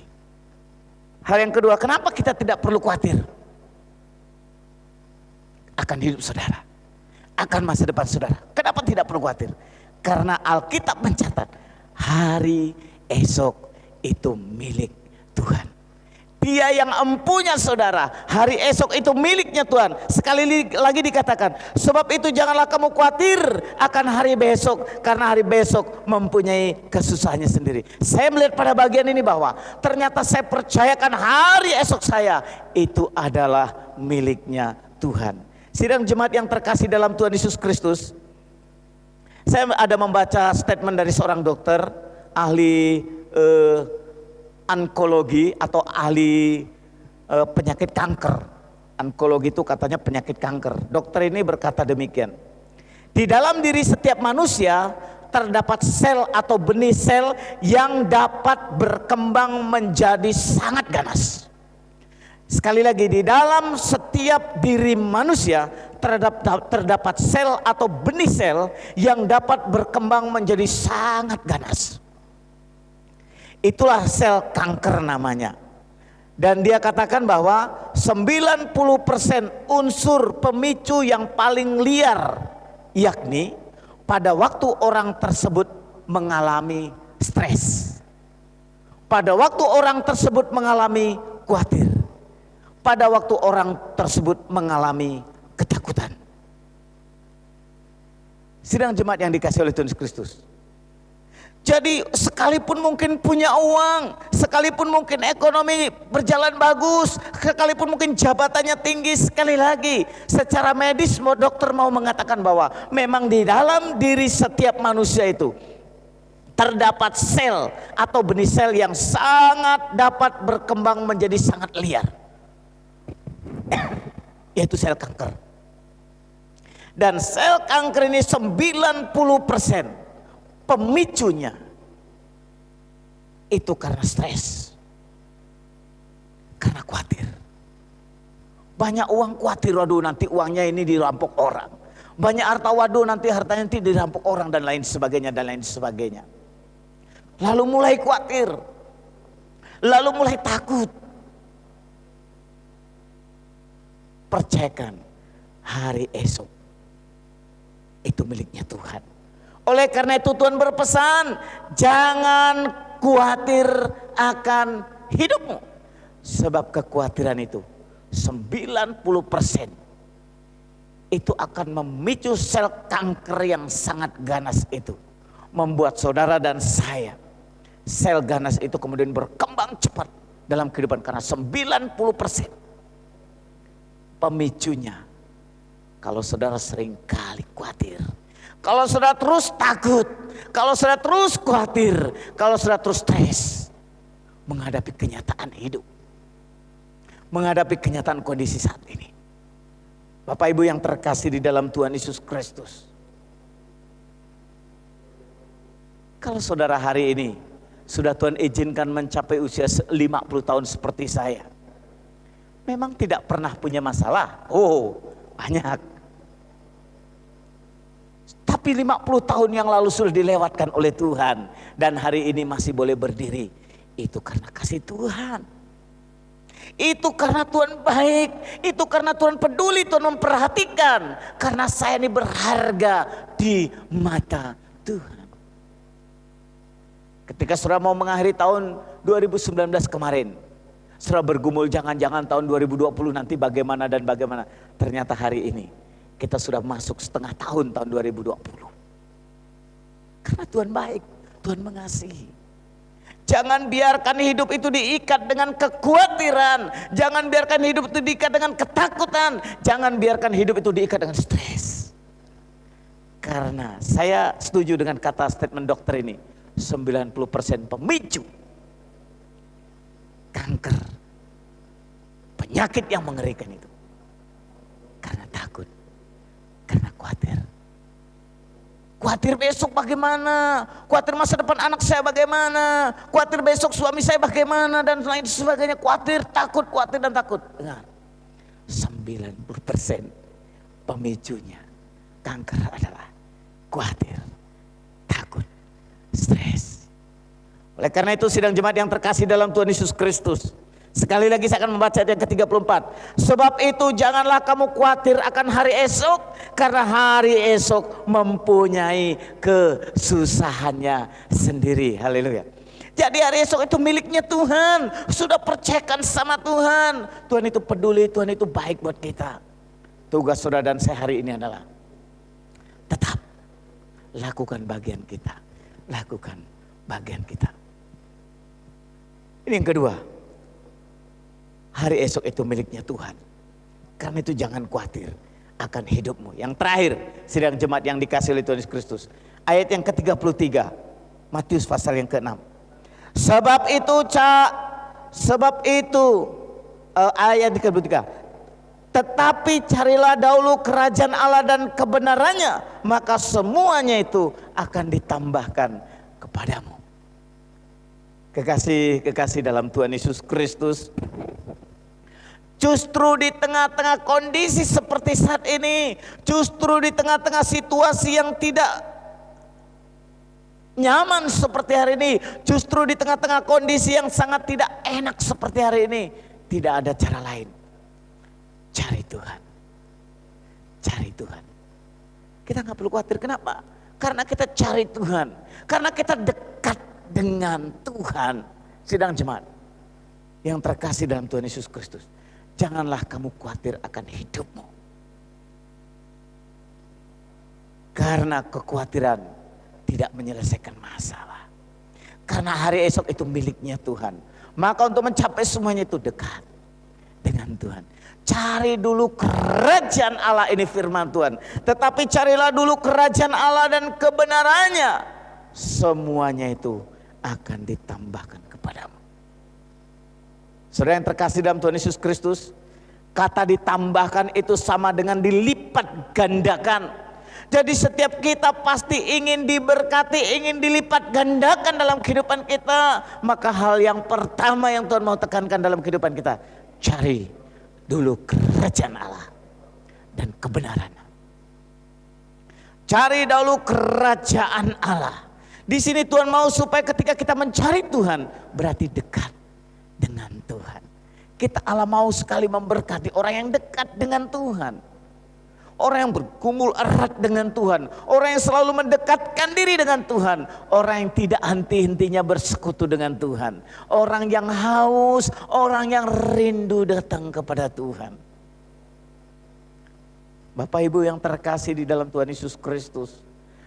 Hal yang kedua, kenapa kita tidak perlu khawatir akan hidup saudara, akan masa depan saudara? Kenapa tidak perlu khawatir? Karena Alkitab mencatat hari esok itu milik Tuhan. Dia yang empunya saudara, hari esok itu miliknya Tuhan. Sekali lagi dikatakan, sebab itu janganlah kamu khawatir akan hari besok, karena hari besok mempunyai kesusahannya sendiri. Saya melihat pada bagian ini bahwa ternyata saya percayakan hari esok saya itu adalah miliknya Tuhan. Sidang jemaat yang terkasih dalam Tuhan Yesus Kristus, saya ada membaca statement dari seorang dokter, ahli onkologi atau ahli penyakit kanker. Onkologi itu katanya penyakit kanker. Dokter ini berkata demikian. Di dalam diri setiap manusia terdapat sel atau benih sel yang dapat berkembang menjadi sangat ganas. Sekali lagi, di dalam setiap diri manusia terdapat sel atau benih sel yang dapat berkembang menjadi sangat ganas. Itulah sel kanker namanya. Dan dia katakan bahwa 90% unsur pemicu yang paling liar, yakni pada waktu orang tersebut mengalami stres, pada waktu orang tersebut mengalami khawatir, pada waktu orang tersebut mengalami ketakutan. Sidang jemaat yang dikasihi oleh Tuhan Yesus Kristus, jadi sekalipun mungkin punya uang, sekalipun mungkin ekonomi berjalan bagus, sekalipun mungkin jabatannya tinggi, sekali lagi secara medis dokter mau mengatakan bahwa memang di dalam diri setiap manusia itu terdapat sel atau benih sel yang sangat dapat berkembang menjadi sangat liar, yaitu sel kanker. Dan sel kanker ini 90% pemicunya itu karena stres, karena khawatir. Banyak uang, khawatir, waduh nanti uangnya ini dirampok orang. Banyak harta, waduh nanti hartanya nanti dirampok orang, dan lain sebagainya, dan lain sebagainya. Lalu mulai khawatir, lalu mulai takut. Percayakan, hari esok itu miliknya Tuhan. Oleh karena itu Tuhan berpesan, jangan khawatir akan hidupmu. Sebab kekhawatiran itu 90% itu akan memicu sel kanker yang sangat ganas itu. Membuat saudara dan saya, sel ganas itu kemudian berkembang cepat dalam kehidupan. Karena 90% pemicunya, kalau saudara sering kali khawatir, kalau saudara terus takut, kalau saudara terus khawatir, kalau saudara terus stres menghadapi kenyataan hidup, menghadapi kenyataan kondisi saat ini. Bapak Ibu yang terkasih di dalam Tuhan Yesus Kristus, kalau saudara hari ini sudah Tuhan izinkan mencapai usia 50 tahun seperti saya, memang tidak pernah punya masalah. Oh, banyak. Tapi 50 tahun yang lalu sudah dilewatkan oleh Tuhan, dan hari ini masih boleh berdiri. Itu karena kasih Tuhan. Itu karena Tuhan baik. Itu karena Tuhan peduli, Tuhan memperhatikan. Karena saya ini berharga di mata Tuhan. Ketika saudara mau mengakhiri tahun 2019 kemarin, saudara bergumul jangan-jangan tahun 2020 nanti bagaimana dan bagaimana. Ternyata hari ini kita sudah masuk setengah tahun 2020. Karena Tuhan baik, Tuhan mengasihi. Jangan biarkan hidup itu diikat dengan kekhawatiran. Jangan biarkan hidup itu diikat dengan ketakutan. Jangan biarkan hidup itu diikat dengan stres. Karena saya setuju dengan kata statement dokter ini. 90% pemicu kanker, penyakit yang mengerikan itu karena takut, karena khawatir. Khawatir besok bagaimana, khawatir masa depan anak saya bagaimana, khawatir besok suami saya bagaimana, dan lain sebagainya. Khawatir, takut, khawatir dan takut. Dengar, 90% pemicunya kanker adalah khawatir, takut, stres. Oleh karena itu sidang jemaat yang terkasih dalam Tuhan Yesus Kristus, sekali lagi saya akan membaca ayat yang ke-34. Sebab itu janganlah kamu khawatir akan hari esok, karena hari esok mempunyai kesusahannya sendiri. Haleluya. Jadi hari esok itu miliknya Tuhan. Sudah percayakan sama Tuhan. Tuhan itu peduli, Tuhan itu baik buat kita. Tugas saudara dan saya hari ini adalah tetap lakukan bagian kita. Lakukan bagian kita. Ini yang kedua. Hari esok itu miliknya Tuhan. Karena itu jangan khawatir akan hidupmu. Yang terakhir, sidang jemaat yang dikasih oleh Tuhan Yesus Kristus. Ayat yang ke-33. Matius pasal yang ke-6. Sebab itu ayat yang ke-33. Tetapi carilah dahulu kerajaan Allah dan kebenarannya, maka semuanya itu akan ditambahkan kepadamu. Kekasih dalam Tuhan Yesus Kristus, justru di tengah-tengah kondisi seperti saat ini, justru di tengah-tengah situasi yang tidak nyaman seperti hari ini, justru di tengah-tengah kondisi yang sangat tidak enak seperti hari ini, tidak ada cara lain. Cari Tuhan. Cari Tuhan. Kita nggak perlu khawatir. Kenapa? Karena kita cari Tuhan. Karena kita dekat dengan Tuhan. Sidang jemaat yang terkasih dalam Tuhan Yesus Kristus, janganlah kamu khawatir akan hidupmu. Karena kekhawatiran tidak menyelesaikan masalah. Karena hari esok itu miliknya Tuhan. Maka untuk mencapai semuanya itu dekat dengan Tuhan. Cari dulu kerajaan Allah, ini firman Tuhan. Tetapi carilah dulu kerajaan Allah dan kebenarannya, semuanya itu akan ditambahkan kepadamu. Saudara yang terkasih dalam Tuhan Yesus Kristus, kata ditambahkan itu sama dengan dilipat gandakan. Jadi setiap kita pasti ingin diberkati, ingin dilipat gandakan dalam kehidupan kita. Maka hal yang pertama yang Tuhan mau tekankan dalam kehidupan kita, cari dulu kerajaan Allah dan kebenaran. Cari dahulu kerajaan Allah. Di sini Tuhan mau supaya ketika kita mencari Tuhan, berarti dekat dengan Tuhan. Kita Allah mau sekali memberkati orang yang dekat dengan Tuhan. Orang yang bergumul erat dengan Tuhan. Orang yang selalu mendekatkan diri dengan Tuhan. Orang yang tidak henti-hentinya bersekutu dengan Tuhan. Orang yang haus, orang yang rindu datang kepada Tuhan. Bapak Ibu yang terkasih di dalam Tuhan Yesus Kristus,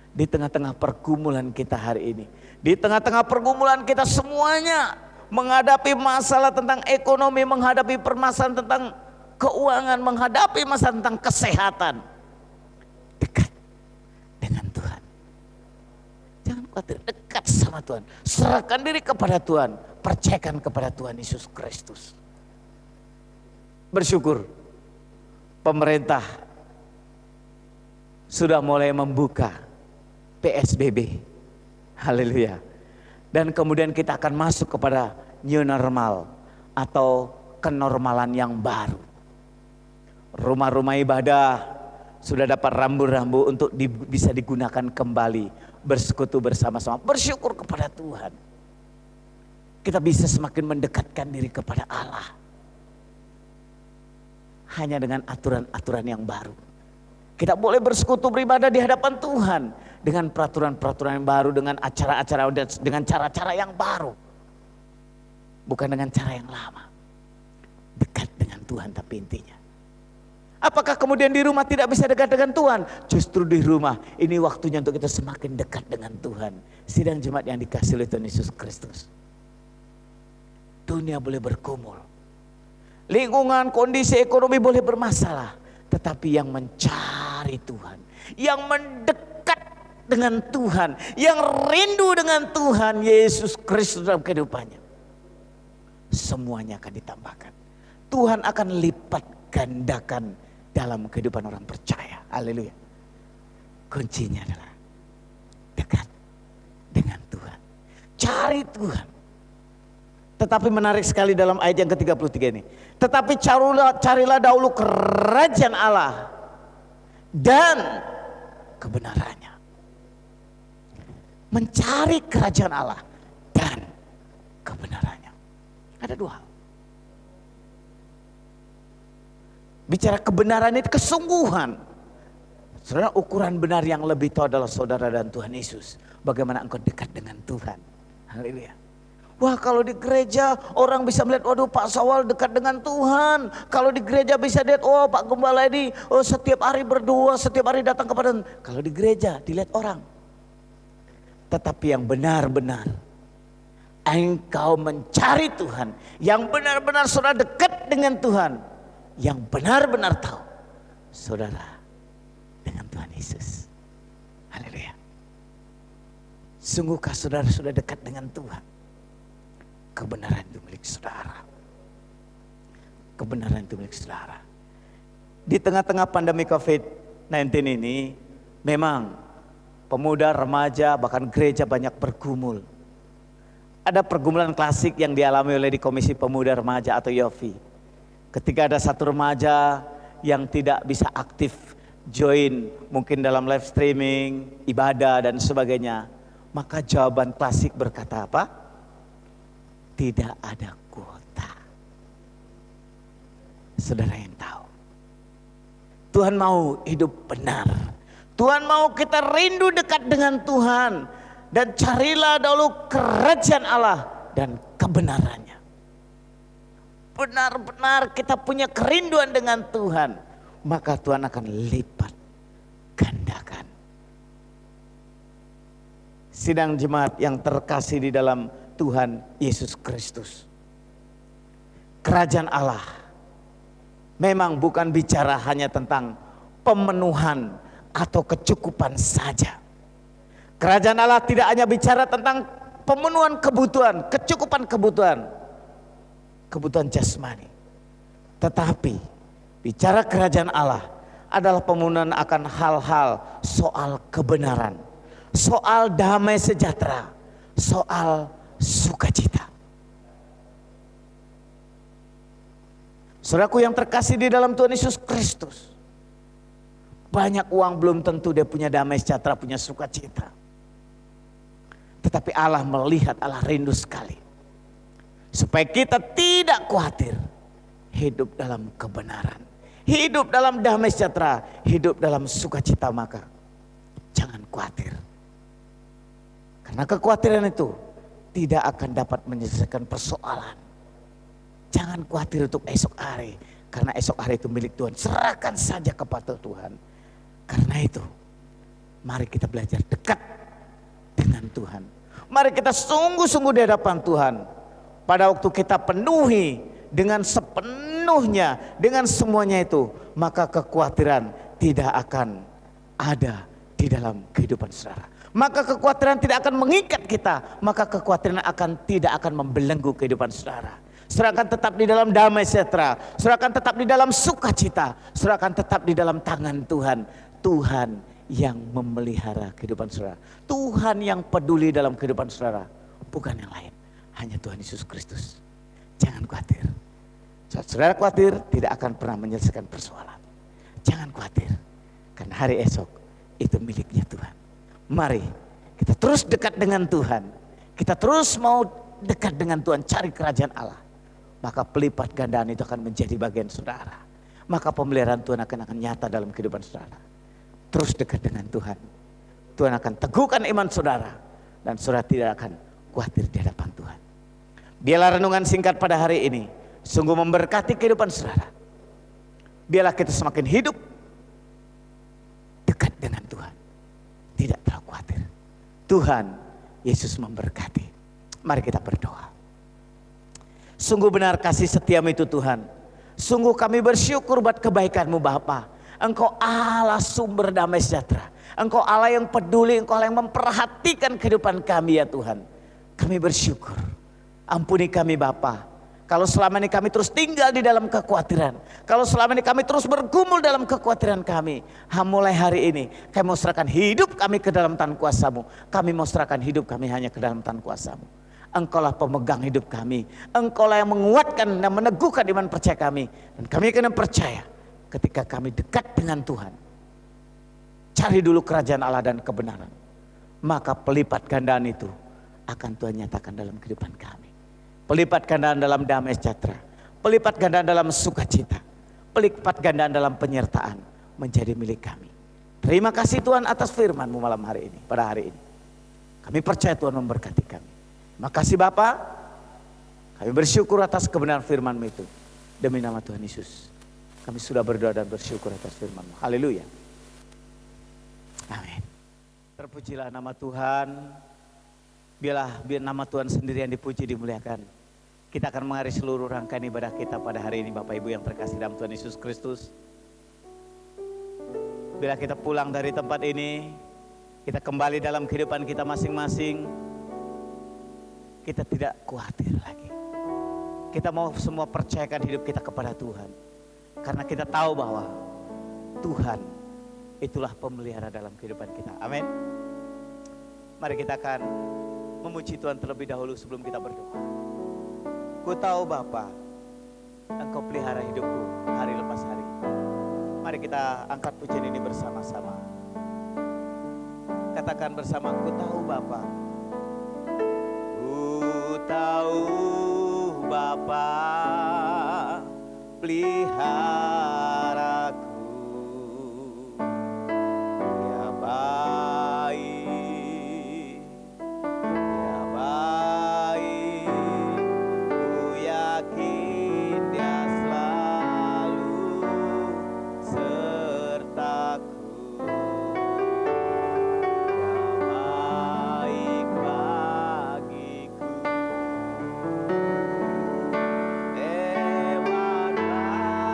di tengah-tengah pergumulan kita hari ini, di tengah-tengah pergumulan kita semuanya, menghadapi masalah tentang ekonomi, menghadapi permasalahan tentang keuangan, menghadapi masalah tentang kesehatan, dekat dengan Tuhan. Jangan khawatir, dekat sama Tuhan. Serahkan diri kepada Tuhan, percayakan kepada Tuhan Yesus Kristus. Bersyukur pemerintah sudah mulai membuka PSBB. Haleluya. Dan kemudian kita akan masuk kepada new normal atau kenormalan yang baru. Rumah-rumah ibadah sudah dapat rambu-rambu untuk bisa digunakan kembali, bersekutu bersama-sama, bersyukur kepada Tuhan. Kita bisa semakin mendekatkan diri kepada Allah. Hanya dengan aturan-aturan yang baru. Kita boleh bersekutu beribadah di hadapan Tuhan dengan peraturan-peraturan yang baru, dengan acara-acara, dengan cara-cara yang baru. Bukan dengan cara yang lama. Dekat dengan Tuhan tapi intinya. Apakah kemudian di rumah tidak bisa dekat dengan Tuhan? Justru di rumah ini waktunya untuk kita semakin dekat dengan Tuhan. Sidang jemaat yang dikasihi oleh Tuhan Yesus Kristus. dunia boleh bergumul. Lingkungan, kondisi ekonomi boleh bermasalah. Tetapi yang mencari Tuhan, yang mendekat dengan Tuhan, yang rindu dengan Tuhan Yesus Kristus dalam kehidupannya, semuanya akan ditambahkan. Tuhan akan lipat gandakan dalam kehidupan orang percaya. Haleluya. Kuncinya adalah dekat dengan Tuhan. Cari Tuhan. Tetapi menarik sekali dalam ayat yang ke-33 ini. Tetapi carilah dahulu kerajaan Allah dan kebenarannya. Mencari kerajaan Allah dan kebenarannya. Ada dua hal. Bicara kebenaran itu kesungguhan. Saudara, ukuran benar yang lebih tahu adalah saudara dan Tuhan Yesus. Bagaimana engkau dekat dengan Tuhan. Haleluya. Wah, kalau di gereja orang bisa melihat, waduh Pak Sawal dekat dengan Tuhan. Kalau di gereja bisa lihat, oh Pak Gembala ini setiap hari berdoa, setiap hari datang kepada Tuhan. Kalau di gereja dilihat orang. Tetapi yang benar-benar engkau mencari Tuhan, yang benar-benar saudara dekat dengan Tuhan, yang benar-benar tahu saudara dengan Tuhan Yesus. Haleluya. Sungguhkah saudara sudah dekat dengan Tuhan? Kebenaran itu milik saudara. Kebenaran itu milik saudara. Di tengah-tengah pandemi COVID-19 ini, memang pemuda, remaja, bahkan gereja banyak bergumul. Ada pergumulan klasik yang dialami oleh di Komisi Pemuda Remaja atau YOFI. Ketika ada satu remaja yang tidak bisa aktif join, mungkin dalam live streaming, ibadah dan sebagainya, maka jawaban klasik berkata apa? Tidak ada kuota. Saudara yang tahu, Tuhan mau hidup benar. Tuhan mau kita rindu dekat dengan Tuhan. Dan carilah dahulu kerajaan Allah dan kebenarannya. Benar-benar kita punya kerinduan dengan Tuhan, maka Tuhan akan lipat gandakan. Sidang jemaat yang terkasih di dalam Tuhan Yesus Kristus. Kerajaan Allah memang bukan bicara hanya tentang pemenuhan atau kecukupan saja. Kerajaan Allah tidak hanya bicara tentang pemenuhan kebutuhan, kecukupan kebutuhan jasmani. Tetapi bicara kerajaan Allah adalah pemenuhan akan hal-hal soal kebenaran, soal damai sejahtera, soal sukacita. Saudaraku yang terkasih di dalam Tuhan Yesus Kristus, banyak uang belum tentu dia punya damai sejahtera, punya sukacita. Tetapi Allah melihat, Allah rindu sekali supaya kita tidak khawatir, hidup dalam kebenaran, hidup dalam damai sejahtera, hidup dalam sukacita. Maka jangan khawatir, karena kekhawatiran itu tidak akan dapat menyelesaikan persoalan. Jangan khawatir untuk esok hari, karena esok hari itu milik Tuhan. Serahkan saja kepada Tuhan. Karena itu, mari kita belajar dekat dengan Tuhan. Mari kita sungguh-sungguh di hadapan Tuhan. Pada waktu kita penuhi dengan sepenuhnya, dengan semuanya itu, maka kekhawatiran tidak akan ada di dalam kehidupan saudara. Maka kekhawatiran tidak akan mengikat kita, maka kekhawatiran tidak akan membelenggu kehidupan saudara. Saudara akan tetap di dalam damai sejahtera, saudara akan tetap di dalam sukacita, saudara akan tetap di dalam tangan Tuhan. Tuhan yang memelihara kehidupan saudara, Tuhan yang peduli dalam kehidupan saudara, bukan yang lain, hanya Tuhan Yesus Kristus. Jangan khawatir. Saat saudara khawatir, tidak akan pernah menyelesaikan persoalan. Jangan khawatir, karena hari esok itu miliknya Tuhan. Mari kita terus dekat dengan Tuhan. Kita terus mau dekat dengan Tuhan, cari kerajaan Allah. Maka pelipat gandaan itu akan menjadi bagian saudara. Maka pemeliharaan Tuhan akan nyata dalam kehidupan saudara. Terus dekat dengan Tuhan. Tuhan akan teguhkan iman saudara. Dan saudara tidak akan khawatir di hadapan Tuhan. Biarlah renungan singkat pada hari ini sungguh memberkati kehidupan saudara. Biarlah kita semakin hidup dekat dengan Tuhan. Tidak terlalu khawatir. Tuhan Yesus memberkati. Mari kita berdoa. Sungguh benar kasih setiamu itu Tuhan. Sungguh kami bersyukur buat kebaikan-Mu Bapa. Engkau Allah sumber damai sejahtera. Engkau Allah yang peduli, Engkau Allah yang memperhatikan kehidupan kami ya Tuhan. Kami bersyukur. Ampuni kami Bapa. Kalau selama ini kami terus tinggal di dalam kekhawatiran. Kalau selama ini kami terus bergumul dalam kekhawatiran kami. Mulai hari ini kami mau serahkan hidup kami ke dalam tangan kuasa-Mu. Kami mau serahkan hidup kami hanya ke dalam tangan kuasa-Mu. Engkaulah pemegang hidup kami. Engkaulah yang menguatkan dan meneguhkan iman percaya kami. Dan kami akan percaya ketika kami dekat dengan Tuhan. Cari dulu kerajaan Allah dan kebenaran. Maka pelipat gandaan itu akan Tuhan nyatakan dalam kehidupan kami. Pelipat gandaan dalam damai sejahtera. Pelipat gandaan dalam sukacita. Pelipat gandaan dalam penyertaan menjadi milik kami. Terima kasih Tuhan atas firman-Mu malam hari ini, pada hari ini. Kami percaya Tuhan memberkati kami. Terima kasih Bapak. Kami bersyukur atas kebenaran firman-Mu itu. Demi nama Tuhan Yesus. Kami sudah berdoa dan bersyukur atas firman-Mu. Haleluya. Amin. Terpujilah nama Tuhan. Biar nama Tuhan sendiri yang dipuji, dimuliakan. Kita akan mengakhiri seluruh rangkaian ibadah kita pada hari ini Bapak Ibu yang terkasih dalam Tuhan Yesus Kristus. Bila kita pulang dari tempat ini, kita kembali dalam kehidupan kita masing-masing. Kita tidak khawatir lagi. Kita mau semua percayakan hidup kita kepada Tuhan. Karena kita tahu bahwa Tuhan itulah pemelihara dalam kehidupan kita. Amin. Mari kita akan memuji Tuhan terlebih dahulu sebelum kita berdoa. Ku tahu Bapa, Engkau pelihara hidupku hari lepas hari. Mari kita angkat pujian ini bersama-sama. Katakan bersama, ku tahu Bapa. Ku tahu Bapa peliharaku. Ya baik, ya baik. Ku yakin Dia selalu sertaku. Ya baik bagiku. Lewat badai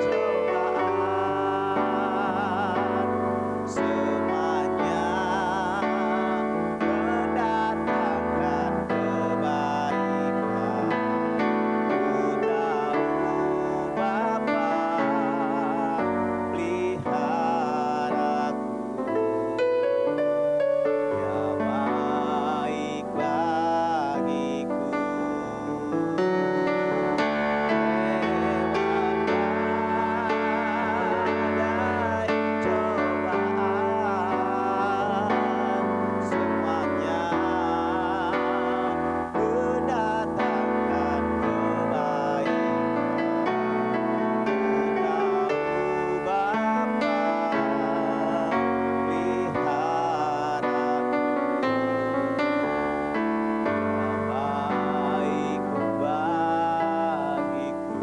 cobaan, semuanya mendatangkan kebaikan. Ku tahu Bapa peliharaku. Ya baik bagiku. Lewat badai cobaan, semuanya mendatangkan kebaikan. Ku tahu Bapa peliharaku. Baik bagiku.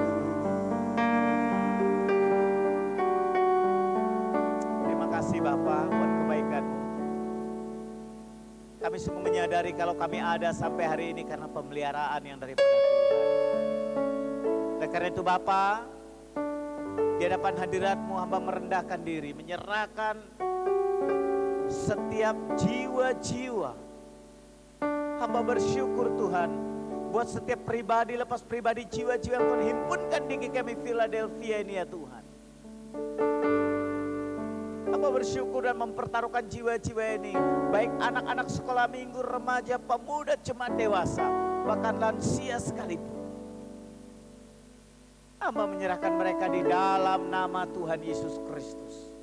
Terima kasih Bapa buat kebaikan-Mu. Kami sungguh menyadari kalau kami ada sampai hari ini karena pemeliharaan yang daripada Tuhan. Oleh karena itu Bapa, di hadapan hadirat-Mu hamba merendahkan diri, menyerahkan setiap jiwa-jiwa. Hamba bersyukur Tuhan buat setiap pribadi lepas pribadi, jiwa-jiwa yang Tuhan himpunkan di GKMI Philadelphia ini ya Tuhan. Hamba bersyukur dan mempertaruhkan jiwa-jiwa ini, baik anak-anak sekolah minggu, remaja, pemuda, jemaat dewasa, bahkan lansia sekalipun. Hamba menyerahkan mereka di dalam nama Tuhan Yesus Kristus.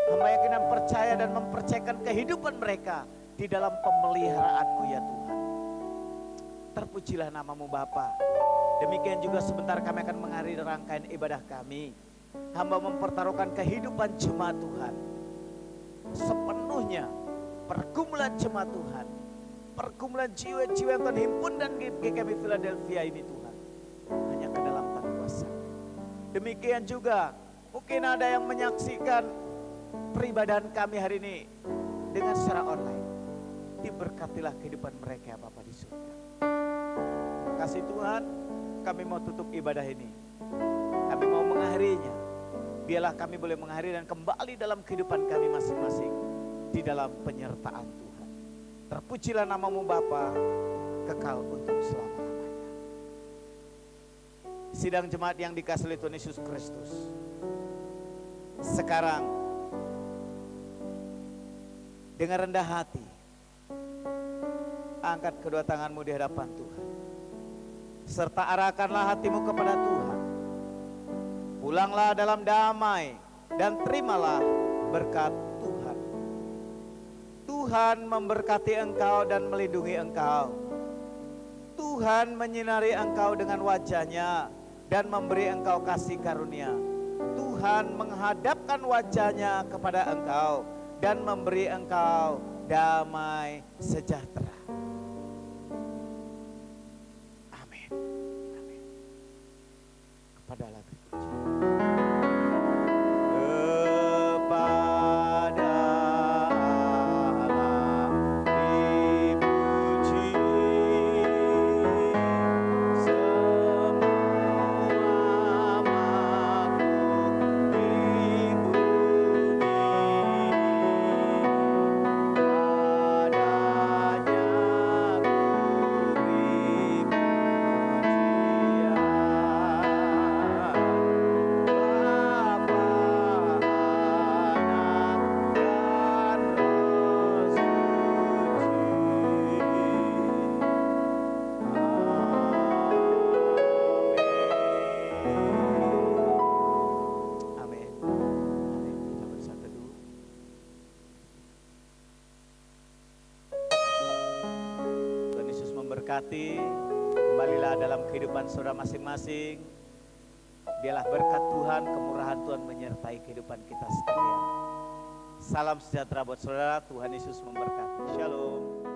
Hamba yakin dan percaya dan mempercayakan kehidupan mereka di dalam pemeliharaan-Mu ya Tuhan. Terpujilah nama-Mu Bapa. Demikian juga sebentar kami akan mengakhiri rangkaian ibadah kami. Hamba mempertaruhkan kehidupan jemaat Tuhan sepenuhnya, pergumulan jemaat Tuhan, pergumulan jiwa-jiwa yang Tuhan himpun dan GKMI Philadelphia ini Tuhan, hanya ke dalam tangan kuasa. Demikian juga mungkin ada yang menyaksikan peribadahan kami hari ini dengan secara online. Diberkatilah kehidupan mereka ya Bapa di surga. Kasih Tuhan, kami mau tutup ibadah ini. Kami mau mengakhirinya. Biarlah kami boleh mengakhiri dan kembali dalam kehidupan kami masing-masing di dalam penyertaan Tuhan. Terpujilah namamu Bapa, kekal untuk selama-lamanya. Sidang jemaat yang dikasihi oleh Tuhan Yesus Kristus. Sekarang dengan rendah hati, angkat kedua tanganmu di hadapan Tuhan. Serta arahkanlah hatimu kepada Tuhan. Pulanglah dalam damai dan terimalah berkat Tuhan. Tuhan memberkati engkau dan melindungi engkau. Tuhan menyinari engkau dengan wajahnya dan memberi engkau kasih karunia. Tuhan menghadapkan wajahnya kepada engkau dan memberi engkau damai sejahtera. Amin. Amin. Kepada Allah terpuji. Kepada Allah dipuji semua makhluk di bumi. Amin. Amin. Kita bersatu dulu. Tuhan Yesus memberkati. Kembalilah dalam kehidupan saudara masing-masing. Biarlah berkat Tuhan, kemurahan Tuhan menyertai kehidupan kita sekalian. Salam sejahtera buat saudara. Tuhan Yesus memberkati. Shalom.